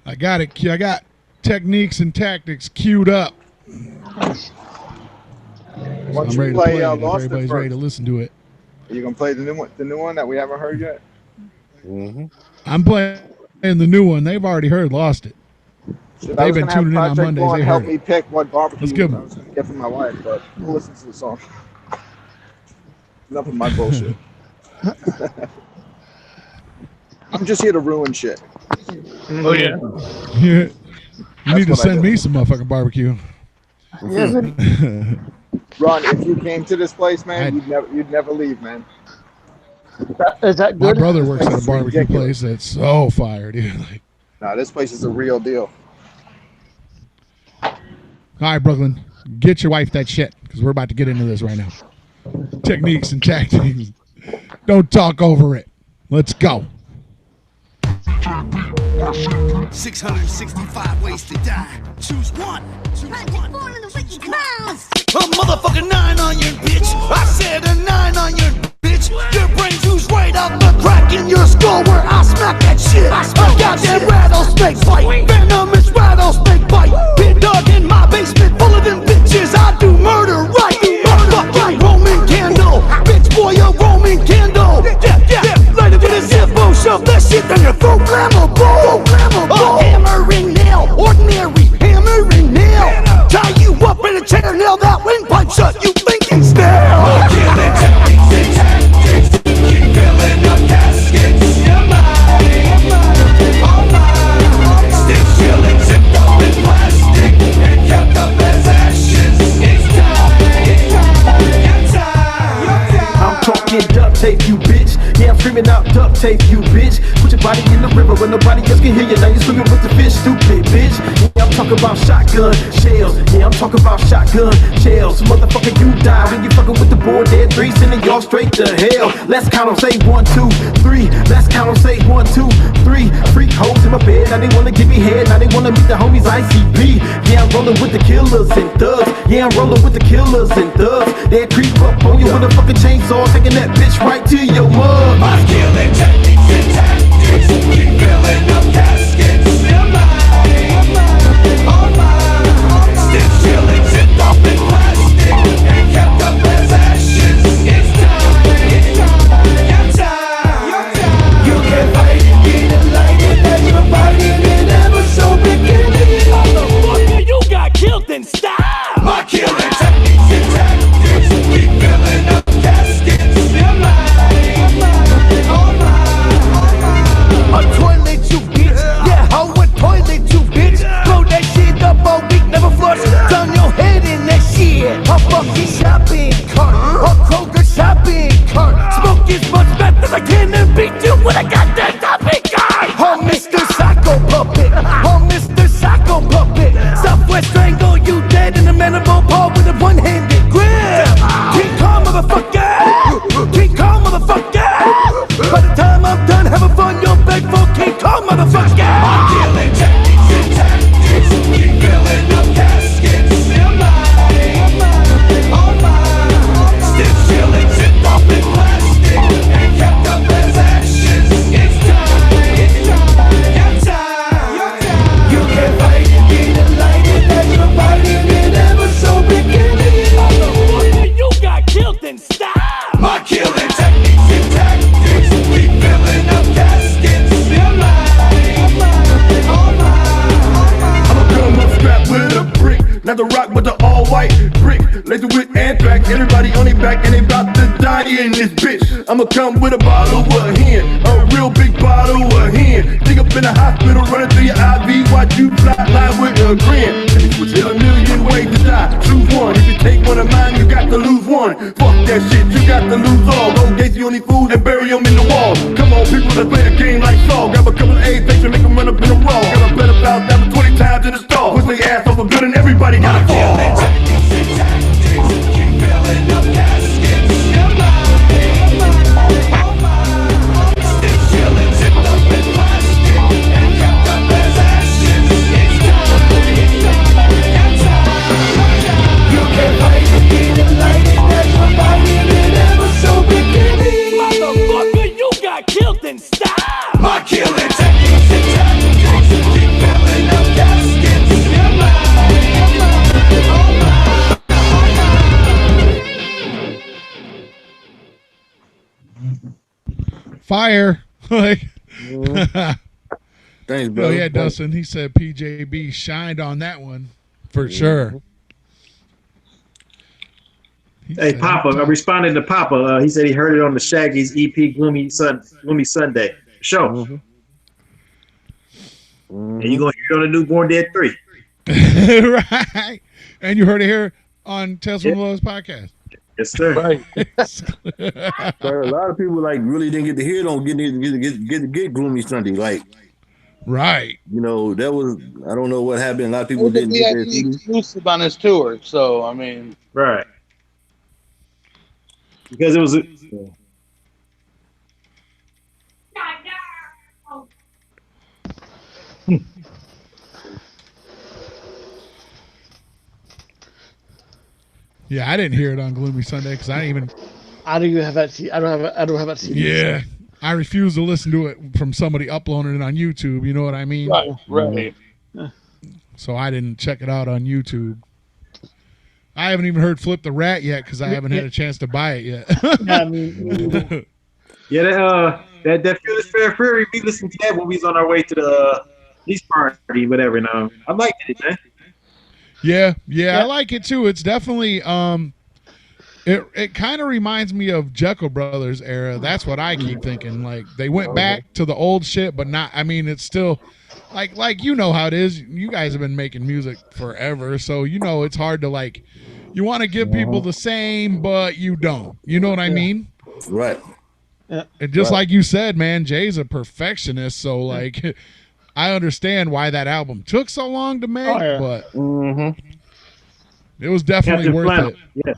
B: I got it. I got Techniques and Tactics queued up.
G: Why don't
B: I'm
G: you
B: ready
G: play
B: to play it.
G: Lost
B: Everybody's ready to listen to it.
G: Are you gonna play the new one that we haven't heard yet?
F: Mm-hmm.
B: I'm playing the new one. They've already heard Lost It.
G: They've
B: been tuning in on Mondays. They
G: help
B: heard
G: me pick what barbecue
B: Let's give
G: I was gonna get for my wife, but we'll listen to the song. Enough of my bullshit. I'm just here to ruin shit.
C: Oh yeah.
B: You need to
G: what I
B: send
G: do.
B: me some motherfucking barbecue.
G: Ron, if you came to this place, man, you'd never leave, man.
A: Is that
B: My
A: good?
B: brother works at a
G: It's
B: barbecue
G: ridiculous.
B: place that's so fire, dude. Like,
G: Nah, this place is a real deal.
B: all right, Brooklyn, get your wife that shit because we're about to get into this right now. Techniques and Tactics. Don't talk over it. Let's go.
H: 665 ways to die. Choose one.
I: Project Born in the Wiki Clowns.
H: A motherfucking 9 on your bitch. I said a 9 on your bitch. Your brains oozed right out the crack in your skull where I smack that shit. I got that rattlesnake bite. Venomous rattlesnake bite. Pit dog in my basement full of them bitches. I do murder right. Fucking Roman candle. Bitch boy, a Roman candle. Yeah. Light it to the zippo. Shove that shit down your throat. Flammable. A hammering nail. Ordinary hammering nail. Tie you up in a chair. Nail that windpipe shut. You thinking still. Killing techniques and tactics. Keep filling up caskets. You're mine. All mine. Still chilling. Zipped up in plastic. And kept up as ashes. It's time.
J: I'm talking duct tape, you bitch. Yeah, I'm screaming out duct tape, you bitch. Put your body in the river when nobody else can hear you. Now you swimming with the fish, stupid bitch. Yeah, I'm talking about shotgun shells. Yeah, I'm talking about shotgun shells. Motherfucker, you die when you fucking with the board dead 3, sending y'all straight to hell. Let's count them, say 1, 2, 3. Let's count them, say 1, 2, 3. Freak hoes in my bed, now they wanna give me head. Now they wanna meet the homies ICP. Yeah, I'm rolling with the killers and thugs. Yeah, I'm rolling with the killers and thugs. They creep up on you with a fucking chainsaw, taking that bitch right to your mug.
H: My killing techniques and tactics. Keep filling up caskets. You're mine. All mine. Still chilling, zipped up in plastic. And kept up as ashes. It's time. You can fight it, get it, light it. As you're fighting it ever so beginning. Motherfucker, you got killed in style. My killing techniques and tactics. Keep filling up caskets. You're mine. A toilet you bitch, yeah, how a toilet you bitch. Blow that shit up all week, never flush. Turn your head in that shit. A fucking shopping cart, a Kroger shopping cart. Smoke as much meth as I can and beat you when I got that topic card. Oh, Mr. Psycho Puppet, oh, Mr. Psycho Puppet. Southwest strangle you dead in a mandible paw with a one-handed grip. King Kong motherfucker, King Kong motherfucker. By the time I'm done having fun, you'll beg for King Kong, motherfucker! I'm killing techniques and tactics. Keep filling up caskets. You're mine. All mine. Still chilling, zipped up in plastic. And
J: Not the rock, but the all-white brick. Laced with anthrax, everybody on their back and they about to die in this bitch. I'ma come with a bottle of hen, a real big bottle of hen. Dig up in the hospital, running through your IV, watch you flatline with a grin. Which is a million ways to die, choose one. If you take one of mine, you got to lose one. Fuck that shit, you got to lose all. Go get the only food and bury them in the wall. Come on, people, let's play the game like Saul. Grab a couple of A's, and make them run up in a row. Got a better foul, stab 20 times in the stall. Push their ass over good and everybody gotta fall.
H: Motherfucker, you got killed in style. My killing techniques and tactics, keep filling up caskets.
B: Fire. Like,
F: Thanks, bro.
B: oh yeah, Dustin. He said PJB shined on that one for sure. He
E: Hey,
B: said-
E: Papa, I responded to Papa. He said he heard it on the Shaggy's EP Gloomy Sunday show. And you gonna hear it on the Newborn Dead 3.
B: Right. And you heard it here on Tales from Lotus podcast.
E: Yes, sir.
C: Right.
F: So a lot of people like really didn't get to hear it on get Gloomy Sunday. Like,
B: Right.
F: you know, that was, I don't know what happened. A lot of
C: It
F: people
C: was a
F: didn't get
C: VIP
F: that.
C: exclusive on his tour, so I mean,
E: Right. Because it was
B: Yeah, I didn't hear it on Gloomy Sunday because I didn't even.
A: I don't even have that. I don't have that CD.
B: Yeah, I refuse to listen to it from somebody uploading it on YouTube. You know what I mean?
C: right.
B: So I didn't check it out on YouTube. I haven't even heard Flip the Rat yet because I haven't had a chance to buy it yet.
A: Yeah, I mean,
E: yeah, that Fearless Fair Fury, we listened to that when we was on our way to the police party, whatever. Now I liked it, man.
B: Yeah, I like it too. It's definitely it kind of reminds me of Jekyll Brothers era. That's what I keep thinking. Like they went back to the old shit, but not. I mean, it's still like you know how it is. You guys have been making music forever, so you know it's hard to like. You want to give people the same, but you don't. You know what I mean?
F: Right.
B: And just like you said, man, Jay's a perfectionist, so like I understand why that album took so long to make, but it was definitely
E: Captain
B: worth
E: Flannel.
B: it.
E: Yeah.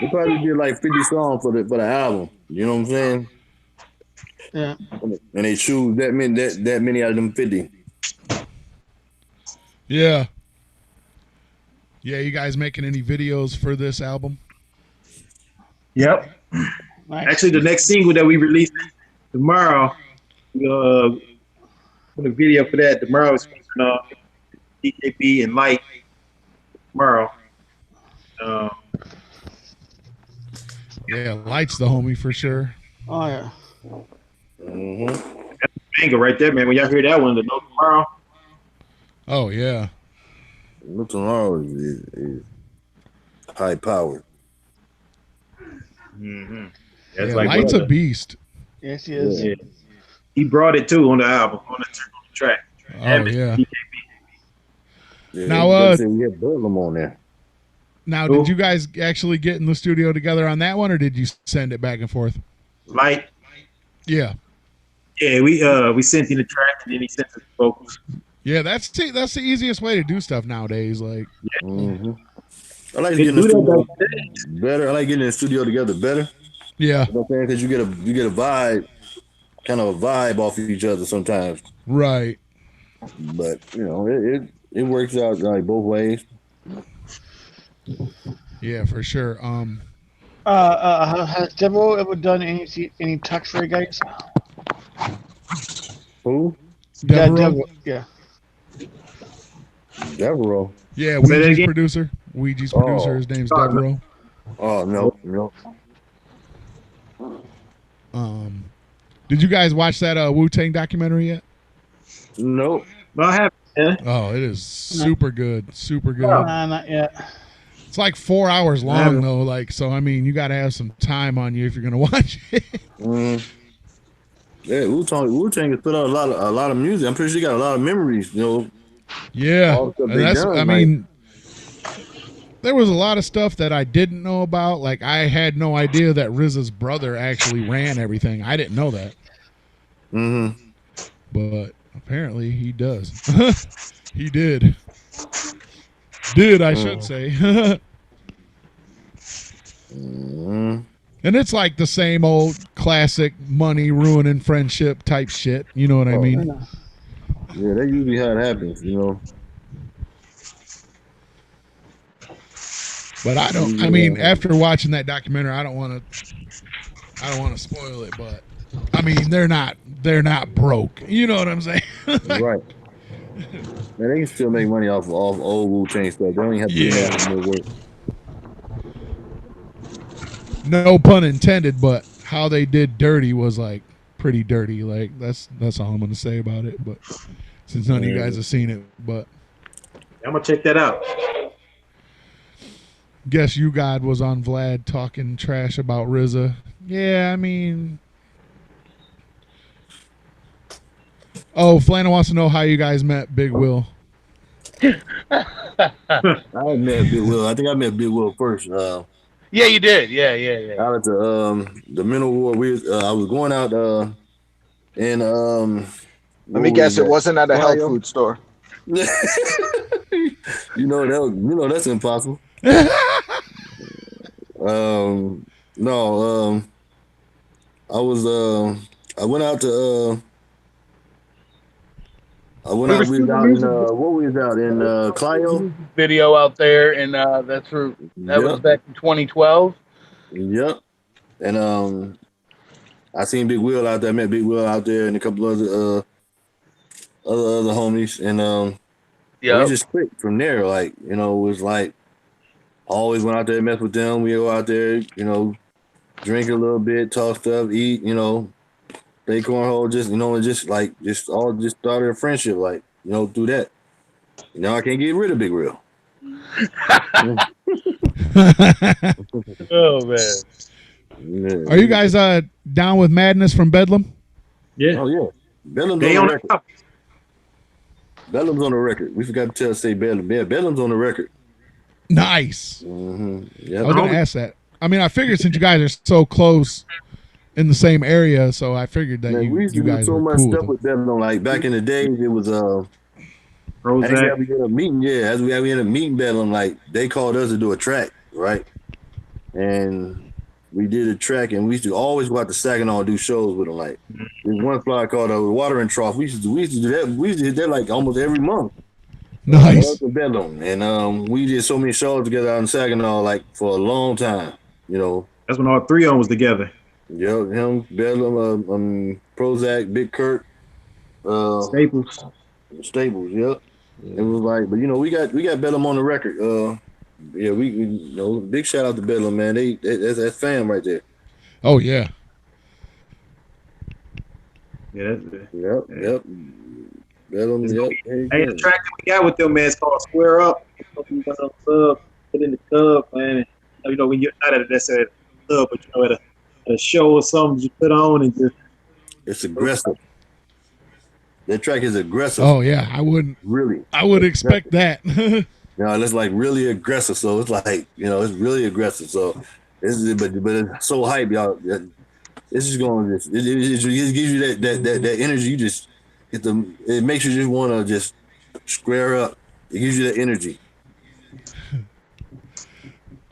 F: They probably did like 50 songs for the album. You know what I'm saying?
A: yeah.
F: And they choose that many out of them 50.
B: Yeah. Yeah, you guys making any videos for this album?
E: Yep.
A: Nice.
E: Actually, the next single that we release tomorrow, the video for that tomorrow is featuring DKB and Light tomorrow.
B: Yeah, Light's the homie for sure.
A: Oh yeah.
E: Banger right there, man. When y'all hear that one, the No Tomorrow.
B: Oh yeah.
F: No Tomorrow is high powered.
E: That's
B: Yeah,
E: like
B: Light's a beast.
A: Yes, he is.
E: Yeah. He brought it too on the album, on the track.
B: Oh yeah.
F: Yeah,
B: Now,
F: we had Bedlam on there.
B: Now, did you guys actually get in the studio together on that one, or did you send it back and forth?
E: Light.
B: Yeah.
E: Yeah, we sent him the track and then he sent us the vocals.
B: Yeah, that's the easiest way to do stuff nowadays. Like,
F: I like getting in the studio better. I like getting in the studio together better.
B: yeah,
F: You know what I'm saying? Because you get a vibe, kind of a vibe off of each other sometimes.
B: right.
F: But you know, it works out like both ways.
B: Yeah, for sure.
A: Has Devo ever done any touch for you guys?
F: Who?
A: Yeah,
B: Devereaux?
A: Devo. Yeah.
F: Devereaux.
B: Yeah,
E: Say that
B: Ouija's
E: again?
B: producer. Ouija's producer. His name's Devereaux.
F: Oh no.
B: Did you guys watch that Wu-Tang documentary yet?
F: Nope.
E: Well, I have. Yeah.
B: Oh, it is super good. Super good.
A: Nah, not yet.
B: It's like 4 hours long though. Like, so I mean, you got to have some time on you if you're gonna watch it.
F: Yeah, Wu-Tang has put out a lot of music. I'm pretty sure you got a lot of memories. You know.
B: Yeah,
F: all the stuff
B: and
F: they
B: that's.
F: done,
B: I
F: like-
B: mean, there was a lot of stuff that I didn't know about. Like, I had no idea that RZA's brother actually ran everything. I didn't know that. But apparently he does. He did. I should say. And it's like the same old classic money ruining friendship type shit. You know what I mean?
F: Yeah, that's usually how it happens, you know.
B: But I don't. I mean, after watching that documentary, I don't want to spoil it. But I mean, they're not broke. You know what I'm saying?
F: Right. Man, they can still make money off old Wu-Tang stuff. They don't even have to do that no work.
B: No pun intended, but how they did dirty was like pretty dirty. Like that's all I'm gonna say about it. But since none of you guys have seen it, but
E: I'm gonna check that out.
B: guess you God was on Vlad talking trash about RZA. Yeah, I mean, Flana wants to know how you guys met Big Will.
F: I met Big Will. I think I met Big Will first.
C: Yeah, you did. Yeah.
F: Out at the Mineral War. I was going out in
G: Let me guess, it wasn't at a health food store.
F: you know that's impossible. No, I went out to we was out in what we was out in Clio.
C: Video out there, and that's for that was back in 2012.
F: Yep. And I seen Big Will out there, met Big Will out there, and a couple other homies, and we just clicked from there. Like, you know, it was like always went out there, mess with them. We go out there, you know, drink a little bit, talk stuff, eat, you know, play cornhole, just, you know, and just started a friendship, like, you know, through that. Now I can't get rid of Big Will.
C: Oh man.
F: Yeah.
B: Are you guys down with Madness from Bedlam?
E: Yeah.
F: Oh yeah. Bedlam's on the record. Bedlam's on the record. We forgot to say Bedlam. Yeah, Bedlam's on the record.
B: Nice.
F: Yeah.
B: I was gonna ask that. I mean, I figured since you guys are so close in the same area, so I figured that
F: we used
B: you
F: to do
B: guys
F: so
B: were
F: much
B: cool.
F: stuff with Bedlam. Like back in the days, it was
E: Prozac.
F: as we ended up meeting, as we ended up meeting Bedlam, like they called us to do a track, right? And we did a track, and we used to always go out to Saginaw and do shows with them. Like there's one fly called Watering Trough. We used to do that. We used to hit that like almost every month.
B: Nice.
F: Bedlam. And we did so many shows together out in Saginaw, like for a long time. You know.
E: That's when all three of them was together.
F: Yeah, him, Bedlam, Prozac, Big Kurt,
E: Staples.
F: Yep. It was like, but you know, we got Bedlam on the record. We you know, big shout out to Bedlam, man. That's fam right there.
B: Oh yeah.
E: Yeah.
F: Yep. Bedlam, yep.
E: Hey, the track that we got with them, man, it's called Square Up. You got a club, put in the club, man. You know, when you're not at a club, but you know, at a show or something, you put on and just.
F: It's aggressive. That track is aggressive.
B: Oh yeah, I would expect that.
F: You know, it's like really aggressive. So it's like, you know, it's really aggressive. So but it's so hype, y'all. It's just going to it gives you that energy. You just it makes you just want to just square up. It gives you that energy.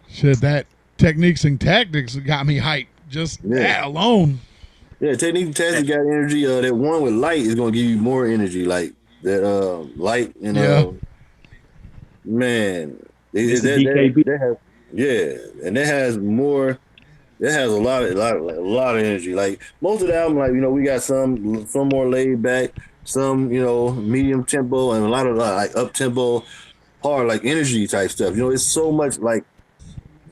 B: Shit, that Techniques and Tactics got me hyped. Just that alone.
F: Yeah, Techniques and Tactics got energy. That one with Light is going to give you more energy. Like that Light and man, that has, and that has more. That has a lot of energy. Like most of the album, like, you know, we got some more laid back, some, you know, medium tempo, and a lot of like up tempo, hard like energy type stuff. You know, it's so much like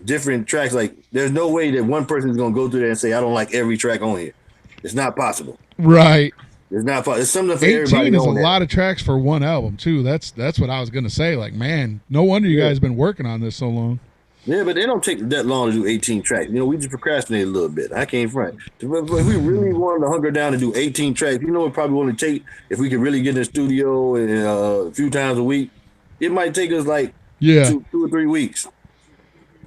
F: different tracks. Like there's no way that one person is gonna go through there and say I don't like every track on here. It's not possible.
B: Right.
F: It's not fun. It's something for everybody.
B: 18 is a lot of tracks for one album too. That's what I was gonna say. Like, man, no wonder you guys been working on this so long.
F: Yeah, but they don't take that long to do 18 tracks. We just procrastinate a little bit. I can't front. If we really wanted to hunker down and do 18 tracks, it probably want to take, if we could really get in the studio and a few times a week, it might take us like 2 or 3 weeks.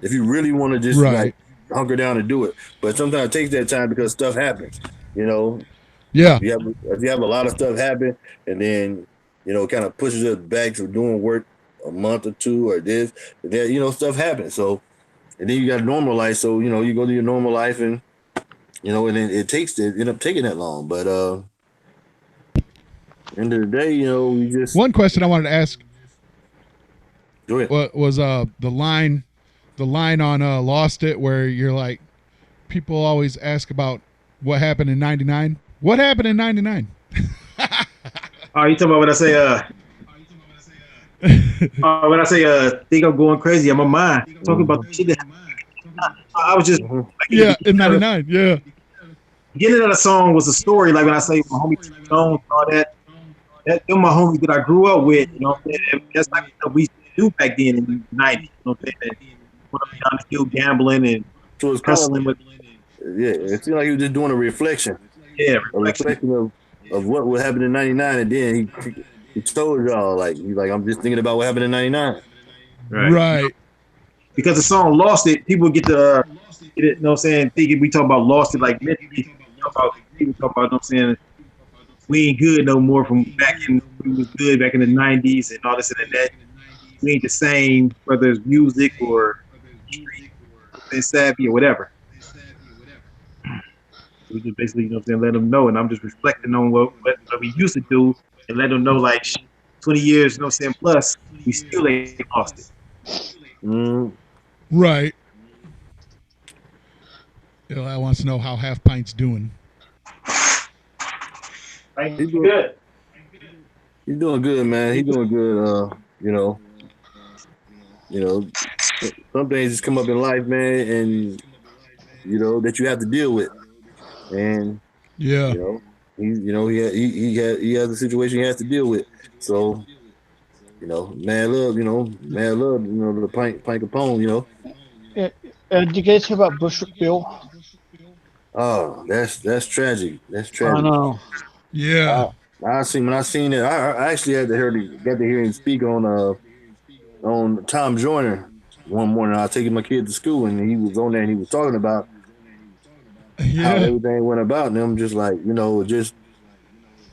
F: If you really want to just like hunker down and do it. But sometimes it takes that time because stuff happens,
B: Yeah.
F: If you have a lot of stuff happen and then, it kind of pushes us back to doing work a month or two or this, and then, stuff happens. So, and then you got a normal life. So, you go to your normal life and, and then it end up taking that long. But, end of the day, we just.
B: One question I wanted to ask.
F: Go ahead.
B: What was the line on Lost It where you're like, people always ask about what happened in 99. What happened in 99?
E: Oh, you talking about when I say think I'm going crazy on my mind. Talking about the shit that I was just
B: in 99,
E: Beginning of the song was a story, like when I say my homie Jones, all that they're my homies that I grew up with, that's like what we used to do back then in the 90s, When I'm down the field gambling and
F: so it's hustling with it seemed like he was just doing a reflection.
E: Yeah,
F: a reflection of what would happen in 99, and then he told y'all like I'm just thinking about what happened in 99.
B: Right.
E: Because the song Lost It, people get to get it, thinking we talk about Lost It like mentally. People talk about, we ain't good no more from back in, we was good back in the 90s and all this and that. We ain't the same, whether it's music or street, savvy or whatever. We just basically, let them know, and I'm just reflecting on what we used to do and let them know, like, 20 years, plus, we still ain't lost it.
B: Right. I wants to know how Half Pint's doing.
F: He's doing good. He's doing good, man. He's doing good. Some things just come up in life, man, and that you have to deal with. And he has a situation he has to deal with. So, mad love, the Pint Capone,
A: Yeah. Did you guys hear about Bushwick Bill?
F: Oh, that's tragic. That's tragic.
A: I know.
B: Yeah.
F: When I seen it, I actually got to hear him speak on Tom Joyner one morning. I was taking my kid to school, and he was on there, and he was talking about how everything went about, and I'm just like, and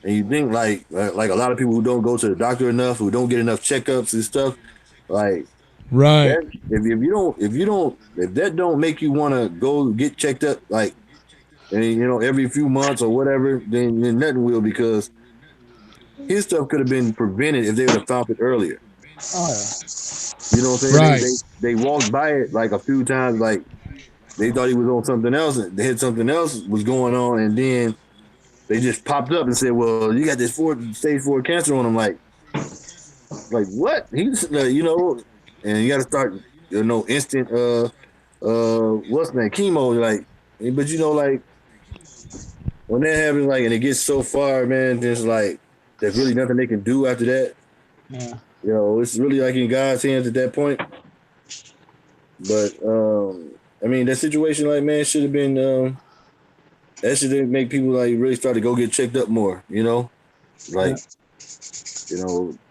F: you think like a lot of people who don't go to the doctor enough, who don't get enough checkups and stuff, like,
B: right.
F: If that don't make you want to go get checked up, like, and every few months or whatever, then nothing will, because his stuff could have been prevented if they would have found it earlier.
A: Oh, yeah.
F: You know what I'm saying?
B: Right.
F: They walked by it like a few times, like they thought he was on something else, and they had something else was going on, and then they just popped up and said, "Well, you got this stage 4 cancer on him." Like what? He's and you got to start instant what's the name, chemo, like, but like when that happens, like, and it gets so far, man, just like there's really nothing they can do after that.
A: Yeah.
F: It's really like in God's hands at that point. But that situation, like, man, should have been that should make people like really start to go get checked up more, like,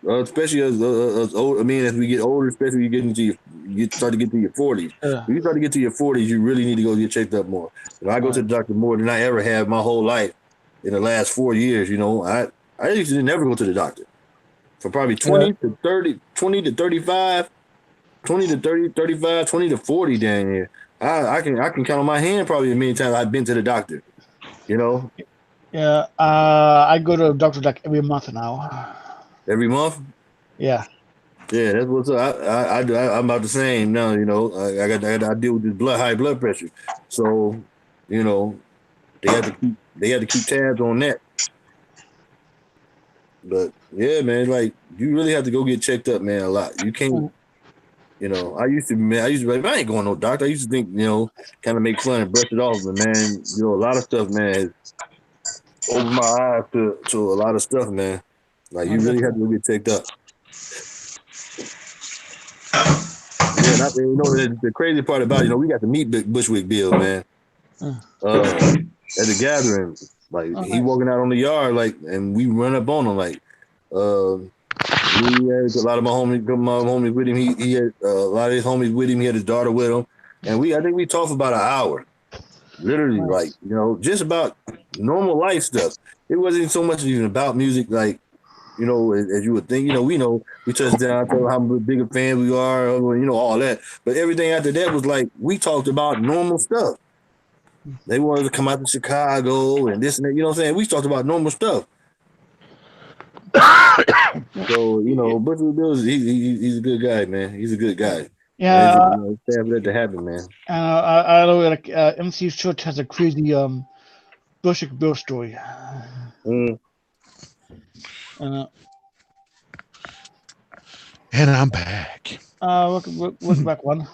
F: especially as old. As we get older, especially you start to get to your 40s. When you start to get to your 40s, you really need to go get checked up more. I go to the doctor more than I ever have my whole life in the last 4 years. I used to never go to the doctor. For probably 20 to 30, 20 to 35, 20 to 30, 35, 20 to 40 down here. I can count on my hand probably as many times I've been to the doctor.
A: Yeah. I go to the doctor like every month now.
F: Every month?
A: Yeah.
F: Yeah, that's what's up. I'm about the same now. I deal with this high blood pressure, so they had to keep tabs on that. But yeah, man, like, you really have to go get checked up, man, a lot. You can't, I used to be like, I ain't going to no doctor. I used to think, kind of make fun and brush it off. But man, a lot of stuff, man, opened my eyes to a lot of stuff, man. Like you really have to get checked up. Yeah, and the crazy part about it, we got to meet Bushwick Bill, man. At the gathering, like he walking out on the yard, like, and we run up on him, like, he had a lot of my homies with him. He had a lot of his homies with him. He had his daughter with him, and I think we talked for about an hour, literally, like, just about normal life stuff. It wasn't so much even about music, like, as you would think. We touched down, told how big a fan we are, all that. But everything after that was like we talked about normal stuff. They wanted to come out to Chicago and this and that. You know what I'm saying? We talked about normal stuff. So Bushwick Bill, he's a good guy, man. He's a good guy.
A: Yeah,
F: sad for that to happen, man.
A: I know like MC Church has a crazy Bushwick Bill story.
B: And I'm back.
A: Welcome back, one.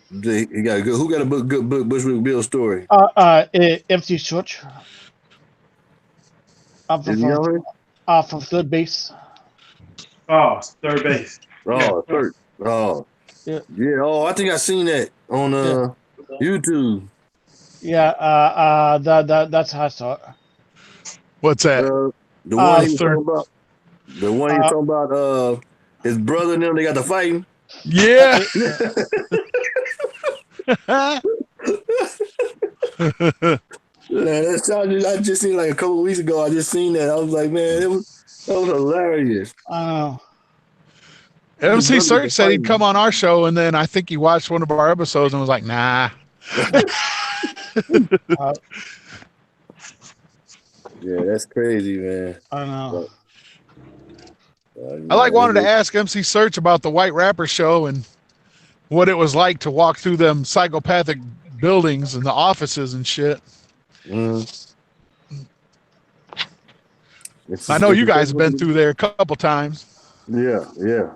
F: He got a good. Who got a good Bushwick Bill story?
A: MC Church. From third base.
E: Oh, third base.
F: Oh, third. Oh, yeah. Oh, I think I seen that on YouTube.
A: Yeah. That's how I saw it.
B: What's that?
F: The one he's talking about. The one he's talking about. His brother and them. They got the fighting.
B: Yeah.
F: That sounded. I just seen like a couple of weeks ago. I just seen that. I was like, man, that was hilarious.
B: MC Search said he'd come on our show, and then I think he watched one of our episodes and was like, nah.
F: Yeah, that's crazy, man.
A: I know.
B: I wanted to ask MC Search about the White Rapper show and what it was like to walk through them psychopathic buildings and the offices and shit. I know you guys have been through there a couple times.
F: Yeah, man.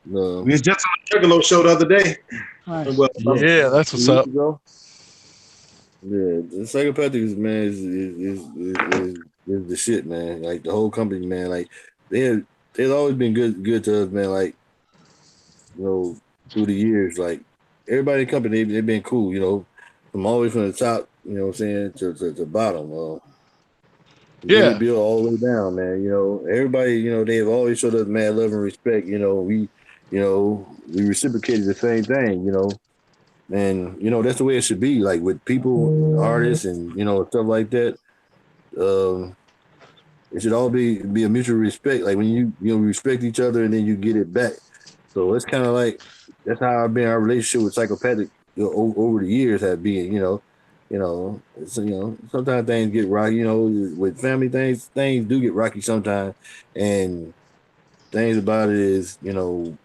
E: We was just on the Juggalo show the other day.
B: Yeah, that's what's up.
F: Yeah, the psychopathic man is the shit, man. Like the whole company, man. Like they've always been good to us, man. Like through the years, like everybody in the company, they've been cool. From all the way from the top, you know what I'm saying, to the bottom.
B: Yeah,
F: build all the way down, man. Everybody, they've always showed us mad love and respect. We reciprocated the same thing, and that's the way it should be. Like with people, artists, and stuff like that. It should all be a mutual respect. Like when you respect each other and then you get it back. So it's kind of like that's how our relationship with psychopathic over the years have been. Sometimes things get rocky. With family things do get rocky sometimes, and things about it is when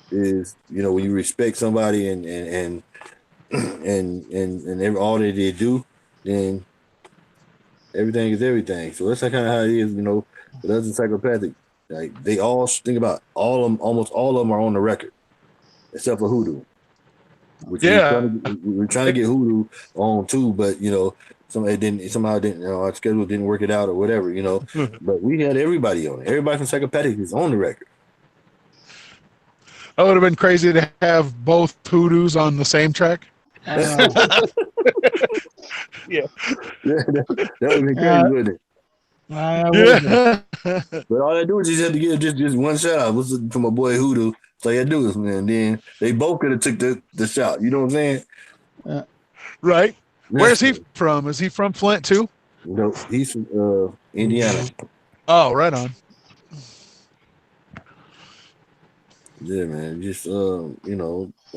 F: you respect somebody and all that they do, then everything is everything. So that's kind of how it is, with us and psychopathic. Like they all think about almost all of them are on the record, except for Hoodoo. We're trying to get Hoodoo on too, but somehow didn't our schedule didn't work it out or whatever, But we had everybody on it. Everybody from psychopathic is on the record.
B: That would have been crazy to have both Hoodoos on the same track.
F: Yeah, that would have been crazy, wouldn't it?
B: Yeah.
F: But all I do is just have to give just one shout out. Listen to my boy Hoodoo. So I do this, man. Then they both could have took the shot. You know what I'm saying?
B: Right. Where's he from? Is he from Flint too?
F: No, he's from Indiana.
B: Oh, right on.
F: Yeah, man. Just I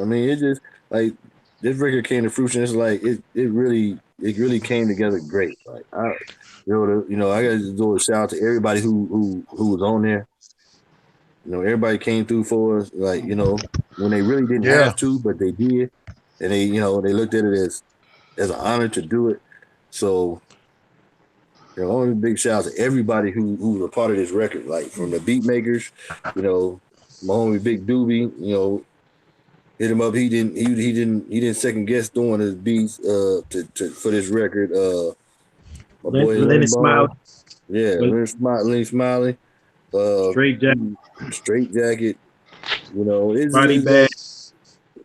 F: mean, it just like this record came to fruition. It's like it really came together great. Like I got to do a shout out to everybody who was on there. Everybody came through for us. Like when they really didn't have to, but they did, and they they looked at it as an honor to do it. So only big shout out to everybody who was a part of this record. Like from the beat makers, my homie Big Doobie, hit him up. He didn't second guess doing his beats for this record. My boy
E: Lenny Smiley.
F: Yeah, Lenny Smiley.
E: Straight Jacket.
F: Straight Jacket. You know,
E: Body Bag.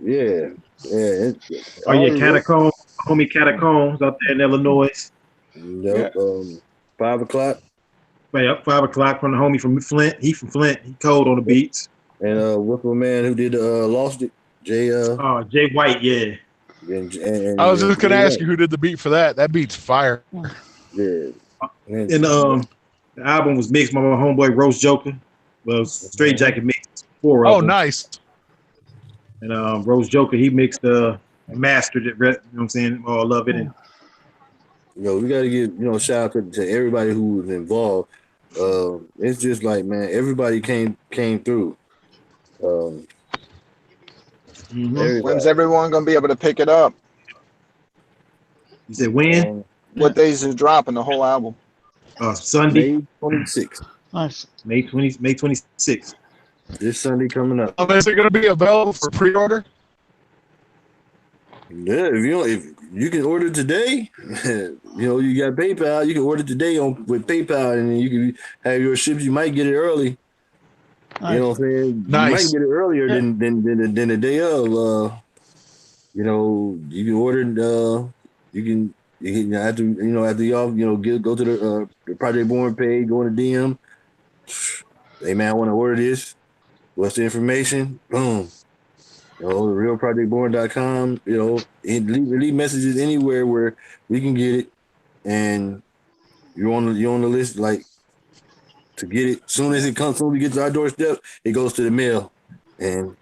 F: Yeah.
E: Oh yeah, Catacombs. Homie Catacombs out there in Illinois.
F: Yep. 5 o'clock.
E: Right up 5 o'clock from the homie from Flint. He from Flint. He cold on the beats.
F: And what's my man who did Lost It? Jay
E: Jay White, yeah.
B: And I was just gonna ask you who did the beat for that. That beat's fire.
F: Yeah.
E: And the album was mixed by my homeboy Roast Joker. Well, Straight Jacket mixed 4 of them.
B: Oh, nice.
E: And Roast Joker, he mixed mastered it. You know what I'm saying? All of it. And
F: we got to give shout out to everybody who was involved. It's just like, man, everybody came through.
G: When's everyone gonna be able to pick it up?
E: You said when?
G: What days is dropping the whole album?
E: Sunday,
F: May 26th.
A: Nice.
E: May 26th.
F: This Sunday coming up.
B: Is it going to be available for pre-order?
F: Yeah, if you can order today, you got PayPal. You can order today with PayPal, and then you can have your ships. You might get it early.
A: Nice.
F: You know what I'm saying?
B: Nice.
F: You might get it earlier than the day of. You can order. You can after y'all go to the Project Born page, go in the DM. Hey man, I want to order this. What's the information? Boom. realprojectborn.com. Leave messages anywhere where we can get it, and you're on the list. Like to get it, soon as it comes, soon as we get to our doorstep, it goes to the mail, and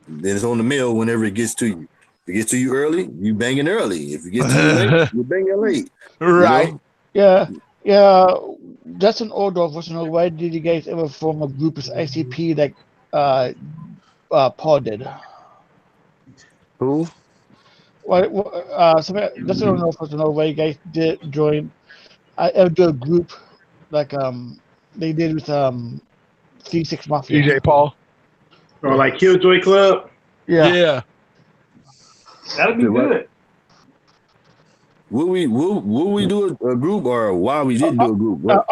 F: then it's on the mail whenever it gets to you. If it gets to you early, you banging early. If it gets to you late, you banging late.
B: Right.
A: Yeah. That's an order question. Why did you guys ever form a group as ICP like Paul did?
F: Who?
A: Somebody just don't know if to know why you guys did join. I ever do a group like they did with C6 Mafia.
B: DJ Paul.
E: Or like Killjoy Club.
A: Yeah.
E: That'd be good.
F: Will we do a group, or why we didn't do a group?
B: Why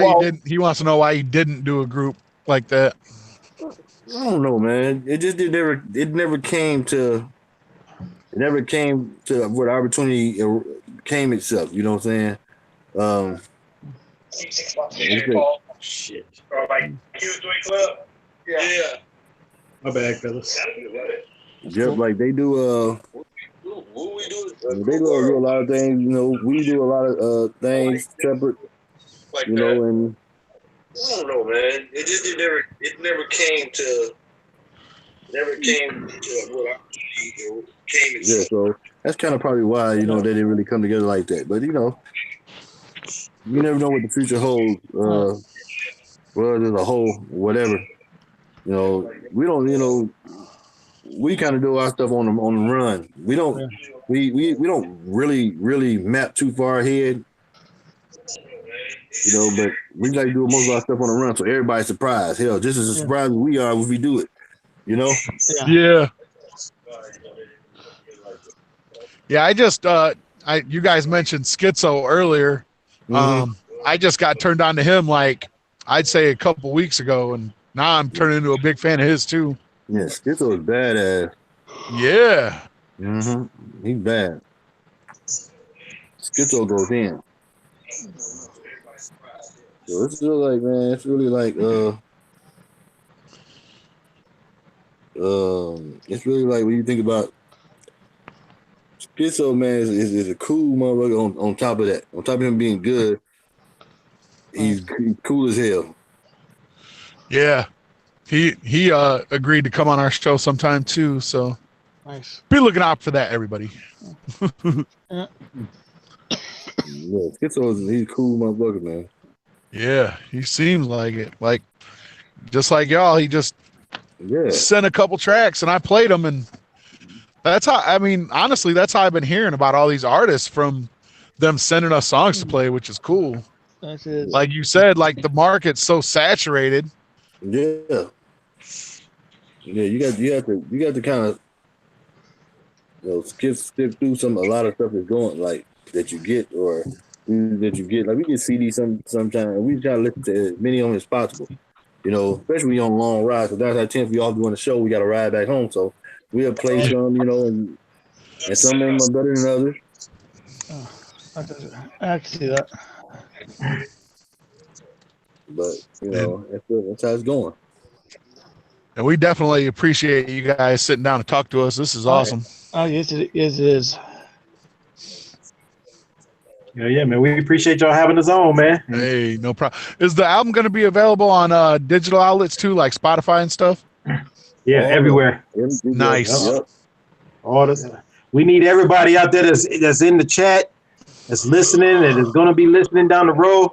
B: he didn't? He wants to know why he didn't do a group like that.
F: I don't know, man. It just never came to. It never came to what opportunity came itself. You know what I'm saying?
E: Shit. Or like Killjoy Club. Yeah. My bad, fellas.
F: Yep, like they do. They do a lot of things. We do a lot of things separate. And I don't know, man. It never came to what opportunity came. Yeah, so that's kind of probably why they didn't really come together like that. But you never know what the future holds. Well, there's a whole whatever. We don't. We kind of do our stuff on the run. We don't. We don't really map too far ahead. But we like to do most of our stuff on the run, so everybody's surprised. Hell, just as surprised as we are if we do it.
B: Yeah. Yeah, I just you guys mentioned Schizo earlier.
F: Mm-hmm.
B: I just got turned on to him like I'd say a couple weeks ago, and now I'm turning into a big fan of his too.
F: Yeah, Schizo is badass.
B: Yeah.
F: Mm-hmm. He's bad. Schizo goes in. So it's really like, man, it's really like it's really like when you think about Schizo, man, is a cool motherfucker on top of that. On top of him being good, he's cool as hell.
B: Yeah. He agreed to come on our show sometime too, so
A: nice.
B: Be looking out for that, everybody.
F: Yeah, Schizo he's a cool motherfucker, man.
B: Yeah, he seems like it. Like just like y'all, he just sent a couple tracks and I played them, and that's how honestly, that's how I've been hearing about all these artists, from them sending us songs to play, which is cool.
A: That's it.
B: Like you said, like the market's so saturated.
F: Yeah. Yeah, you got to kind of skip through a lot of stuff that's going like that you get or that you get. Like we get CDs sometimes. We try to listen to as many of them as possible. Especially when you're on long rides. So that's our 10th. We all doing the show. We got to ride back home. So we'll play some, and some of them are better than others.
A: I can see that.
F: But that's how it's going.
B: And we definitely appreciate you guys sitting down to talk to us. This is awesome.
A: Oh, yes, it is.
E: Yeah, man. We appreciate y'all having us on, man.
B: Hey, no problem. Is the album going to be available on digital outlets too, like Spotify and stuff?
E: Yeah, everywhere.
B: Nice.
E: Yep. We need everybody out there that's in the chat, that's listening, and is going to be listening down the road.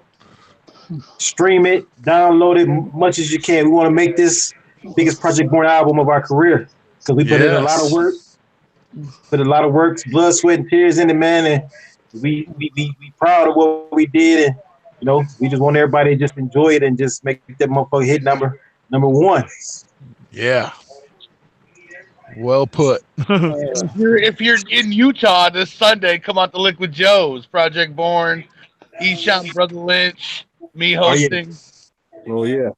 E: Stream it, download it much as you can. We want to make this biggest Project Born album of our career because we put in a lot of work. Blood, sweat, and tears in it, man. And we proud of what we did, and we just want everybody to just enjoy it and just make that motherfucker hit number one.
B: Yeah. Well put.
C: If you're in Utah this Sunday, come out to Liquid Joe's, Project Born, Esham, Brother Lynch, me hosting.
F: Oh yeah.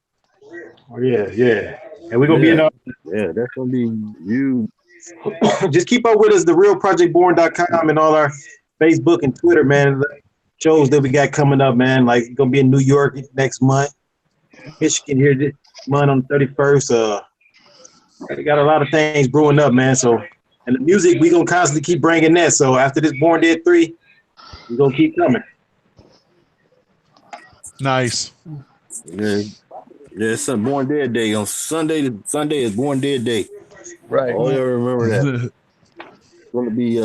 E: And we're gonna be in our
F: that's gonna be you.
E: Just keep up with us, therealprojectborn.com and all our Facebook and Twitter, man. The shows that we got coming up, man. Like gonna be in New York next month. Michigan here this month on the 31st. We got a lot of things brewing up, man. So, and the music, we gonna constantly keep bringing that. So after this Born Dead 3, we gonna keep coming.
B: Nice.
F: Yeah, it's a Born Dead Day on Sunday. Sunday is Born Dead Day.
C: Right.
F: Oh, you remember that. It's gonna be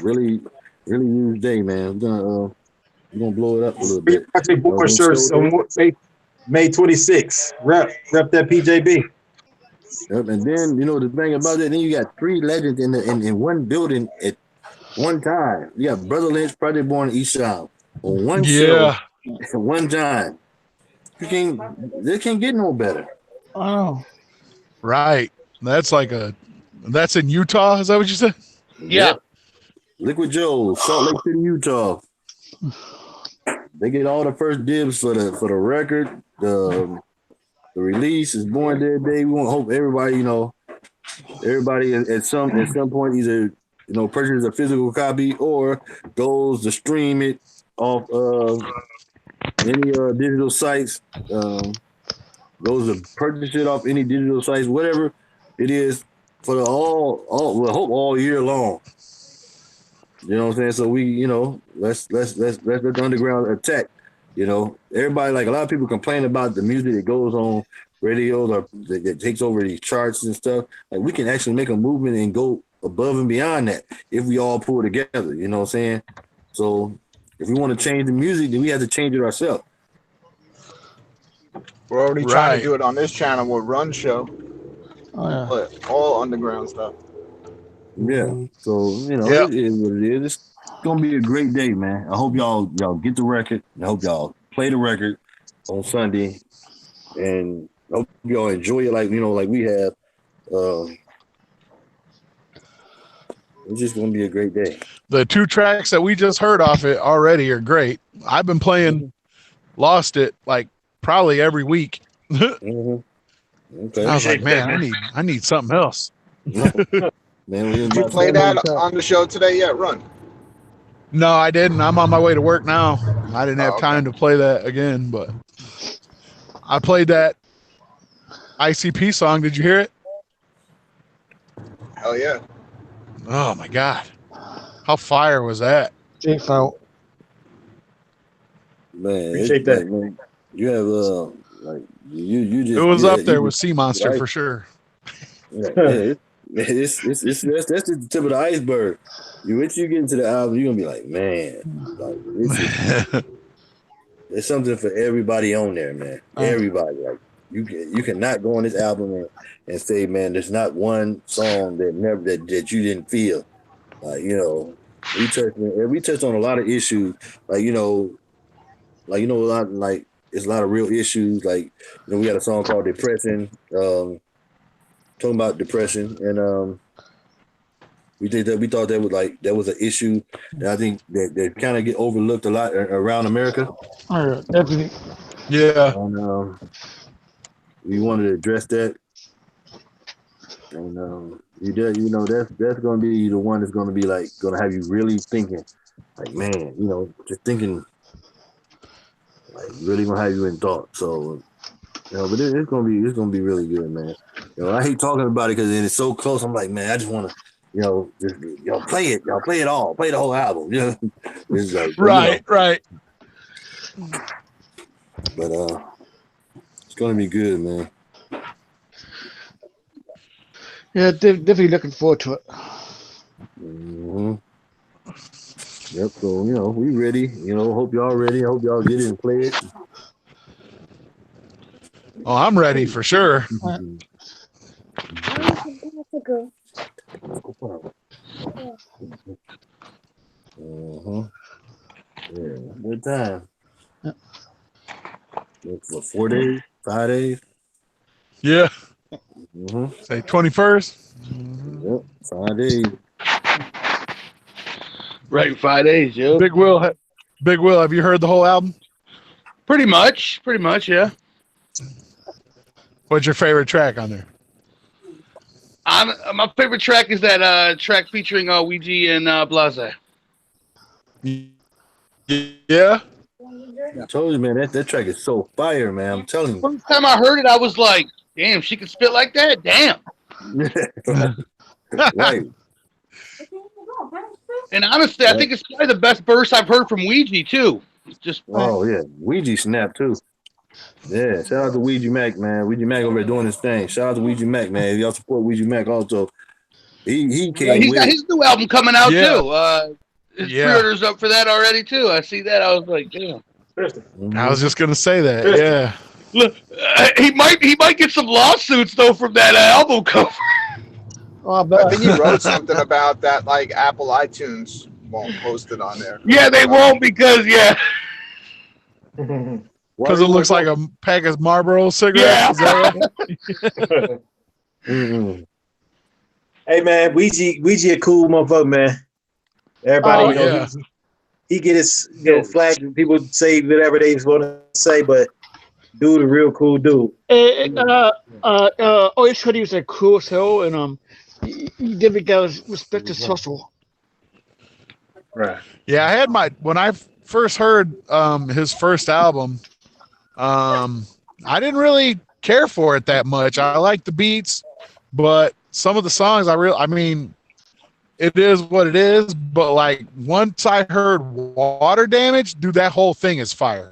F: really, really huge day, man. We're gonna blow it up a little bit.
E: Project Born shirts on May 26th. Rep that PJB.
F: Yep, and then the thing about it, then you got 3 legends in one building at one time. You got Brother Lynch, Project Born, and Esham on one show at one time. They can't get no better.
A: Oh,
B: right. That's in Utah. Is that what you said?
C: Yeah.
F: Yep. Liquid Joe, Salt Lake City, Utah. They get all the first dibs for the record. The release is Born Dead Day. We want to hope everybody at some point either purchases a physical copy or goes to stream it off any digital sites. Goes to purchase it off any digital sites, whatever it is for all year long. You know what I'm saying? So we, let's let the underground attack. Everybody, like a lot of people complain about the music that goes on radios or that takes over these charts and stuff. Like we can actually make a movement and go above and beyond that if we all pull together. You know what I'm saying? So if we want to change the music, then we have to change it ourselves.
G: We're already trying to do it on this channel with Run Show.
A: Oh, yeah.
G: But all underground stuff.
F: Yeah. So, it is what it is. It's gonna be a great day, man. I hope y'all get the record. I hope y'all play the record on Sunday. And I hope y'all enjoy it like we have. It's just gonna be a great day.
B: The 2 tracks that we just heard off it already are great. I've been playing Lost It like probably every week.
F: Mm-hmm. Okay.
B: I was like, man, I need something else.
F: Man,
G: did you play that on the show today yet, Run?
B: No, I didn't. I'm on my way to work now. I didn't have time to play that again, but I played that ICP song. Did you hear it?
G: Hell yeah.
B: Oh my God. How fire was that?
A: J-Felt.
F: Man,
E: appreciate that.
F: Man. You have you just
B: It was up there with Sea Monster for sure.
F: Yeah, that's the tip of the iceberg. Once you get into the album, you're gonna be like, man, there's something for everybody on there, man. Everybody, like you cannot go on this album and say, man, there's not one song that you didn't feel. We touched on a lot of issues, it's a lot of real issues. Like, we got a song called Depression, talking about depression, and We thought that was an issue that I think that kind of get overlooked a lot around America.
A: Definitely.
B: Yeah.
F: And we wanted to address that. And that's going to be the one that's going to be like going to have you really thinking, like, man, just thinking, like, really going to have you in thought. So, but it's going to be really good, man. I hate talking about it because it's so close. I'm like, man, I just want to, just play it. Y'all play it all. Play the whole album. It's like,
B: right.
F: But it's going to be good, man.
A: Yeah, definitely looking forward to it.
F: Mm-hmm. Yep. So we ready. Hope y'all ready. I hope y'all get it and play it.
B: Oh, I'm ready for sure.
F: Mm-hmm. Yeah, good time. For 4 days, 5 days.
B: Yeah.
F: Mm-hmm.
B: Say 21st.
F: Yep, 5 days.
C: Right, 5 days, yo.
B: Big Will, have you heard the whole album?
C: Pretty much, yeah.
B: What's your favorite track on there?
C: My favorite track is that track featuring Ouija and Blase.
B: Yeah.
F: I told you, man, that track is so fire, man. I'm telling you.
C: First time I heard it, I was like, damn, she can spit like that? Damn.
F: Right.
C: And honestly, I think it's probably the best verse I've heard from Ouija, too.
F: Yeah. Ouija snap, too. Yeah, shout out to Ouija Mac, man. Ouija Mac over there doing his thing. Shout out to Ouija Mac, man. Y'all support Ouija Mac also. He came
C: he's got his new album coming out, too. His pre-order's up for that already, too. I see that. I was like, damn.
B: I was just going to say that, yeah.
C: Look, he might get some lawsuits, though, from that album cover.
G: I think he wrote something about that, like Apple iTunes won't post it on there.
C: Yeah, they won't because,
B: Because it looks like a pack of Marlboro cigarettes.
C: Yeah.
B: Is that right?
E: Mm-hmm. Hey, man, Ouija a cool motherfucker, man. Everybody, he get his flag. People say whatever they want to say, but dude, a real cool dude.
A: Always heard he was a cool soul, and he definitely got his respect his hustle.
E: Right.
B: Yeah, I had when I first heard his first album, I didn't really care for it that much. I like the beats, but some of the songs I mean, it is what it is, but like once I heard Water Damage, dude, that whole thing is fire.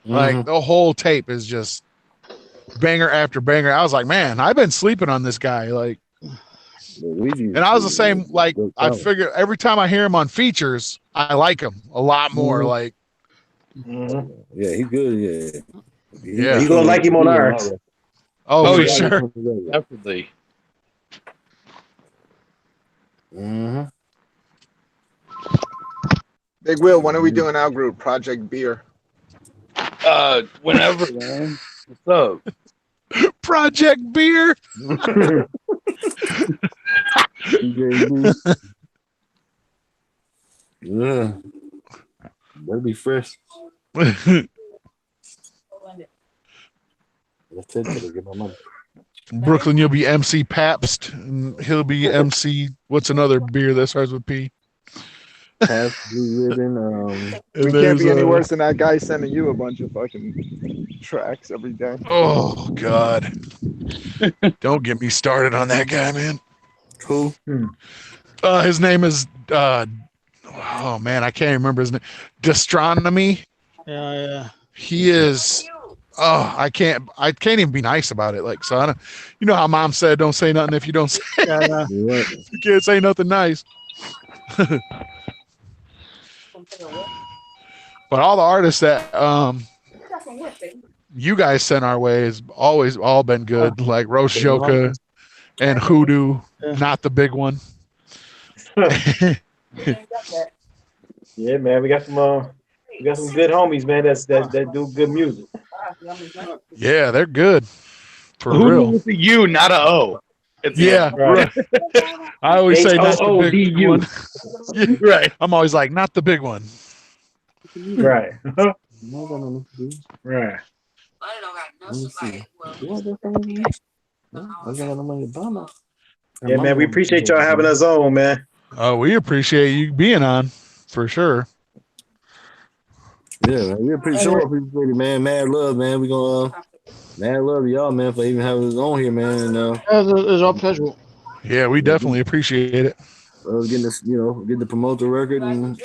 B: Mm-hmm. Like the whole tape is just banger after banger. I was like, man, I've been sleeping on this guy. Like, and I was the same. Like, I figure every time I hear him on features, I like him a lot more.
F: Mm-hmm.
B: Like,
F: yeah, he's good.
E: Yeah, you gonna like him on ours.
B: Oh, sure,
C: definitely.
F: Mm-hmm.
G: Big Will, when are we doing our group, Project Beer?
C: Whenever, man. What's up?
B: Project Beer.
F: Yeah, that'd be fresh.
B: Brooklyn, you'll be MC Pabst, and he'll be MC. What's another beer that starts with P?
F: Pabst Blue Ribbon.
G: We can't be any worse than that guy sending you a bunch of fucking tracks every day.
B: Oh God! Don't get me started on that guy, man.
F: Who?
B: His name is. Oh man, I can't remember his name. Gastronomy.
A: Yeah.
B: He is. Oh, I can't even be nice about it. Like, so I don't, you know how Mom said, "Don't say nothing if you don't say." You can't say nothing nice. But all the artists that you guys sent our way has always all been good. Like Roshoka and Hoodoo, not the big one.
E: Yeah, man, we got some good homies, man. That do good music.
B: Yeah, they're good. For
C: Who
B: real.
C: with the U, not a O.
B: Yeah, right. I always say not the big
E: HOODU.
B: one. Yeah,
C: Right.
B: I'm always like, not the big one.
E: Right. Right. Yeah, man, we appreciate y'all having us on, man.
B: Oh, we appreciate you being on for sure.
F: Yeah, man. We appreciate it, man. Mad love, man. We gonna mad love to y'all, man, for even having us on here, man. And
A: It's our pleasure.
B: Yeah, we definitely appreciate it.
F: getting this, getting to promote the record, and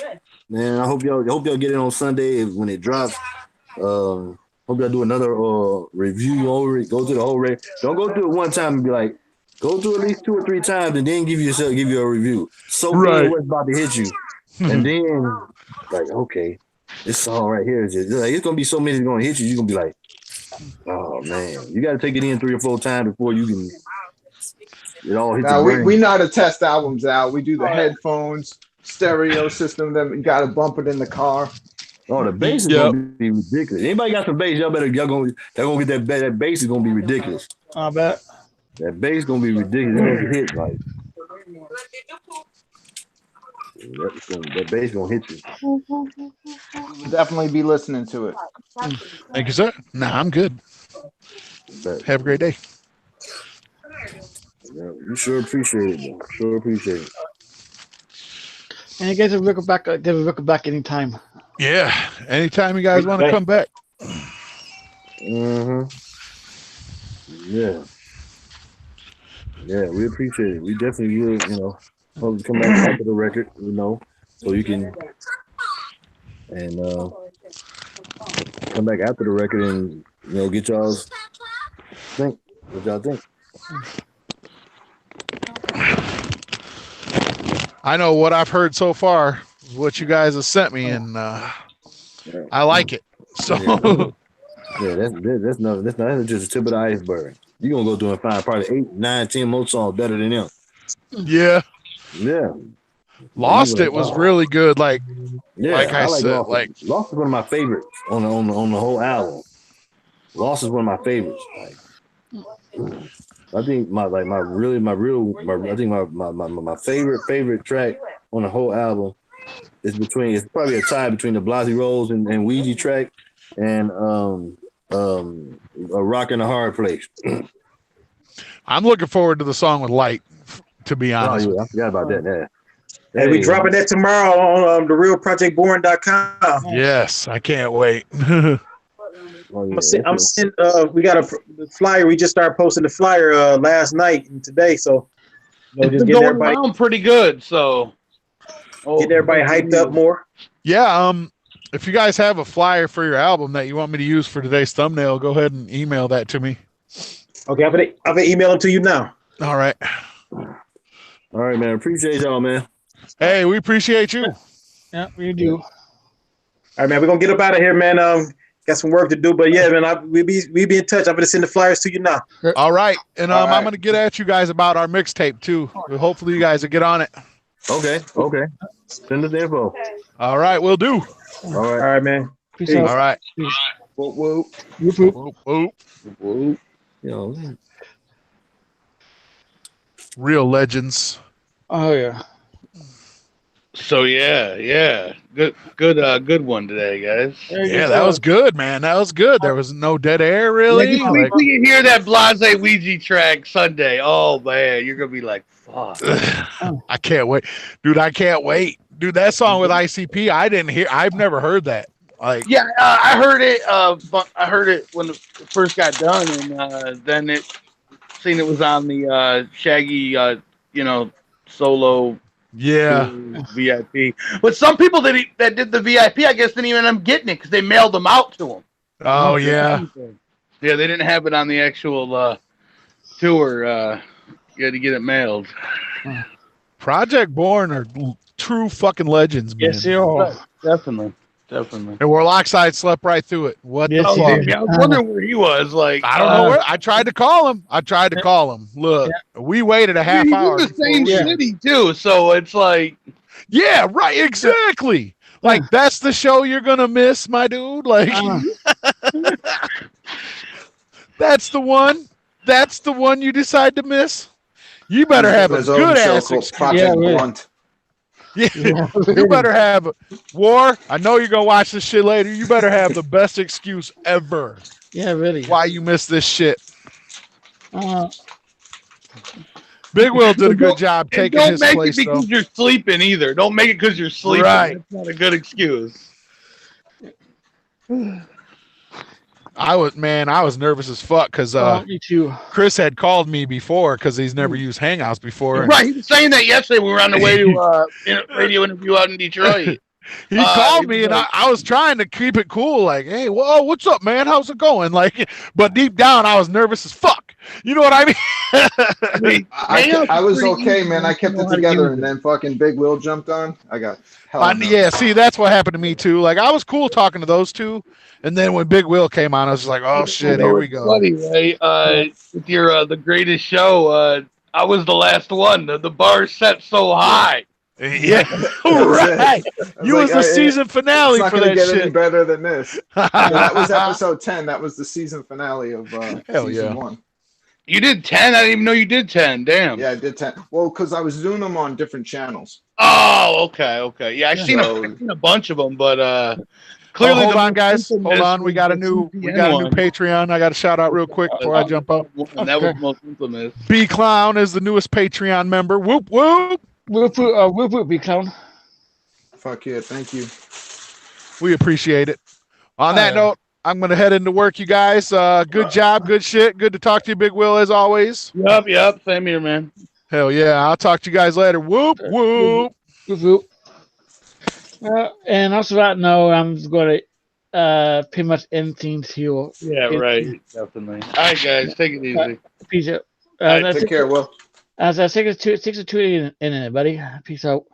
F: man, I hope y'all get it on Sunday when it drops. Hope y'all do another review over it. Go through the whole record. Don't go through it one time and be like, go through at least 2 or 3 times and then give you a review. So
B: Right.
F: what's about to hit you, and then like, okay, this song right here is just like, it's gonna be so many that's gonna hit you. You're gonna be like, oh man, you got to take it in 3 or 4 times before you can. It all hits.
G: Now
F: the brain.
G: we know how to test albums out. We do the headphones, stereo system. Then you got to bump it in the car.
F: Oh, the bass is gonna be ridiculous. Anybody got some bass? Y'all gonna get that bass is gonna be ridiculous.
A: I bet.
F: That bass gonna be ridiculous. It's gonna hit like that bass gonna hit you.
G: We'll definitely be listening to it.
B: Thank you, sir. Nah, I'm good. Have a great day.
F: Yeah, we sure appreciate it, bro. Sure appreciate it.
A: And you guys have record back. Give a record back anytime.
B: Yeah, anytime you guys want to come back.
F: Yeah. Yeah, we appreciate it. We definitely will, hope to come back after the record, so you can come back after the record and get y'all's think. What y'all think?
B: I know what I've heard so far, what you guys have sent me, and I like it. So
F: yeah, that's just the tip of the iceberg. You're gonna go through and find probably 8, 9, 10 more songs better than them.
B: Yeah. Lost It was really good. Like I said,
F: Lost is one of my favorites on the whole album. Lost is one of my favorites. I think my favorite track on the whole album is it's probably a tie between the Blasey Rose and Ouija track and a Rock in a Hard Place.
B: I'm looking forward to the song with Light, to be honest.
F: I forgot about that. Yeah.
E: Hey, we dropping that tomorrow on therealprojectborn.com.
B: Yes, I can't wait.
E: I'm sending. We got the flyer. We just started posting the flyer last night and today, so just get everybody
C: around pretty good. So
E: get everybody hyped up more.
B: Yeah. If you guys have a flyer for your album that you want me to use for today's thumbnail, go ahead and email that to me.
E: Okay, I'm gonna email them to you now.
B: All right.
F: All right, man. Appreciate y'all, man.
B: Hey, we appreciate you.
A: Yeah, we do.
E: All right, man. We're gonna get up out of here, man. Got some work to do, but yeah, man, we be in touch. I'm gonna send the flyers to you now.
B: All right, and I'm gonna get at you guys about our mixtape too. Hopefully, you guys will get on it.
F: Okay. Send us the info.
B: All right, we'll do.
F: All right.
E: All right, man.
A: Peace out.
B: All right.
G: Whoop, whoop.
A: Whoop, whoop.
F: Whoop.
B: Real legends.
A: Oh yeah.
C: So yeah, good one today, guys.
B: Yeah, that was good, man. That was good. There was no dead air, really.
C: Wait till you hear that Blase Ouija track Sunday. Oh man, you're gonna be like, fuck.
B: I can't wait, dude. I can't wait, dude. That song with ICP, I've never heard that. Like,
C: yeah, I heard it. But I heard it when it first got done, and then it was on the Shaggy, solo.
B: Yeah,
C: VIP. But some people that did the VIP, I guess, didn't even end up getting it because they mailed them out to them.
B: Oh yeah.
C: Yeah, they didn't have it on the actual tour. You had to get it mailed.
B: Project Born are true fucking legends, man.
A: Yes, they are.
C: Definitely.
B: And Warloxide slept right through it. What the fuck?
C: Yeah, I was wondering where he was. Like,
B: I don't know where. I tried to call him. Look, we waited a half hour.
C: He's in the same city too, so it's like,
B: yeah, right, exactly. Like that's the show you're gonna miss, my dude. Like, that's the one. That's the one you decide to miss.
K: You better have a
G: His own
K: good
G: show
K: ass
G: called
K: excuse.
G: Project
A: Yeah,
G: Blunt.
K: Yeah. You better have War. I know you're gonna watch this shit later. You better have the best excuse ever
A: Yeah, really.
K: why you missed this shit.
A: Uh,
K: Big Will did a good job
C: And
K: taking
C: don't
K: his
C: make
K: place,
C: it because
K: though.
C: you're sleeping either. Don't make it because you're sleeping.
K: Right.
C: That's not a good excuse.
K: I was nervous as fuck because
A: me too.
K: Chris had called me before because he's never used Hangouts before.
C: Right. He was saying that yesterday when we were on the way to a radio interview out in Detroit.
K: He called me and I was trying to keep it cool, like, hey, whoa, what's up, man? How's it going? Like, but deep down, I was nervous as fuck. You know what I mean?
G: I was okay, man. I kept it together, and then fucking Big Will jumped on. I got hell no.
K: Yeah, see, that's what happened to me too. Like, I was cool talking to those two, and then when Big Will came on, I was just like, oh shit, here we go.
C: Funny, right? With your the greatest show, I was the last one. The bar set so high.
K: Yeah, right. You was the season finale
G: it's not
K: for
G: gonna
K: that
G: get
K: shit.
G: any better than this. That was episode 10. That was the season finale of
K: Hell
G: season
K: yeah.
G: 1.
C: You did 10? I didn't even know you did 10. Damn.
G: Yeah, I did 10. Well, because I was doing them on different channels.
C: Oh, okay. Yeah, I've seen a bunch of them, but clearly.
K: Hold on, guys. Hold on. We got a new Patreon. I got to shout out real quick before I jump up.
C: And that was most infamous.
K: B Clown is the newest Patreon member. Whoop whoop.
A: Whoop, be clown.
G: Fuck yeah, thank you.
K: We appreciate it. On that note, I'm going to head into work, you guys. Good job, good shit. Good to talk to you, Big Will, as always.
C: Yep. Same here, man.
K: Hell yeah. I'll talk to you guys later. Whoop, whoop.
A: Whoop. And also right now, I'm going to pretty much end things here.
C: Yeah, right. Definitely. All right, guys. Take it easy.
A: Peace out.
G: All right, take care, Will.
A: As I 6 to 2 in it, buddy. Peace out.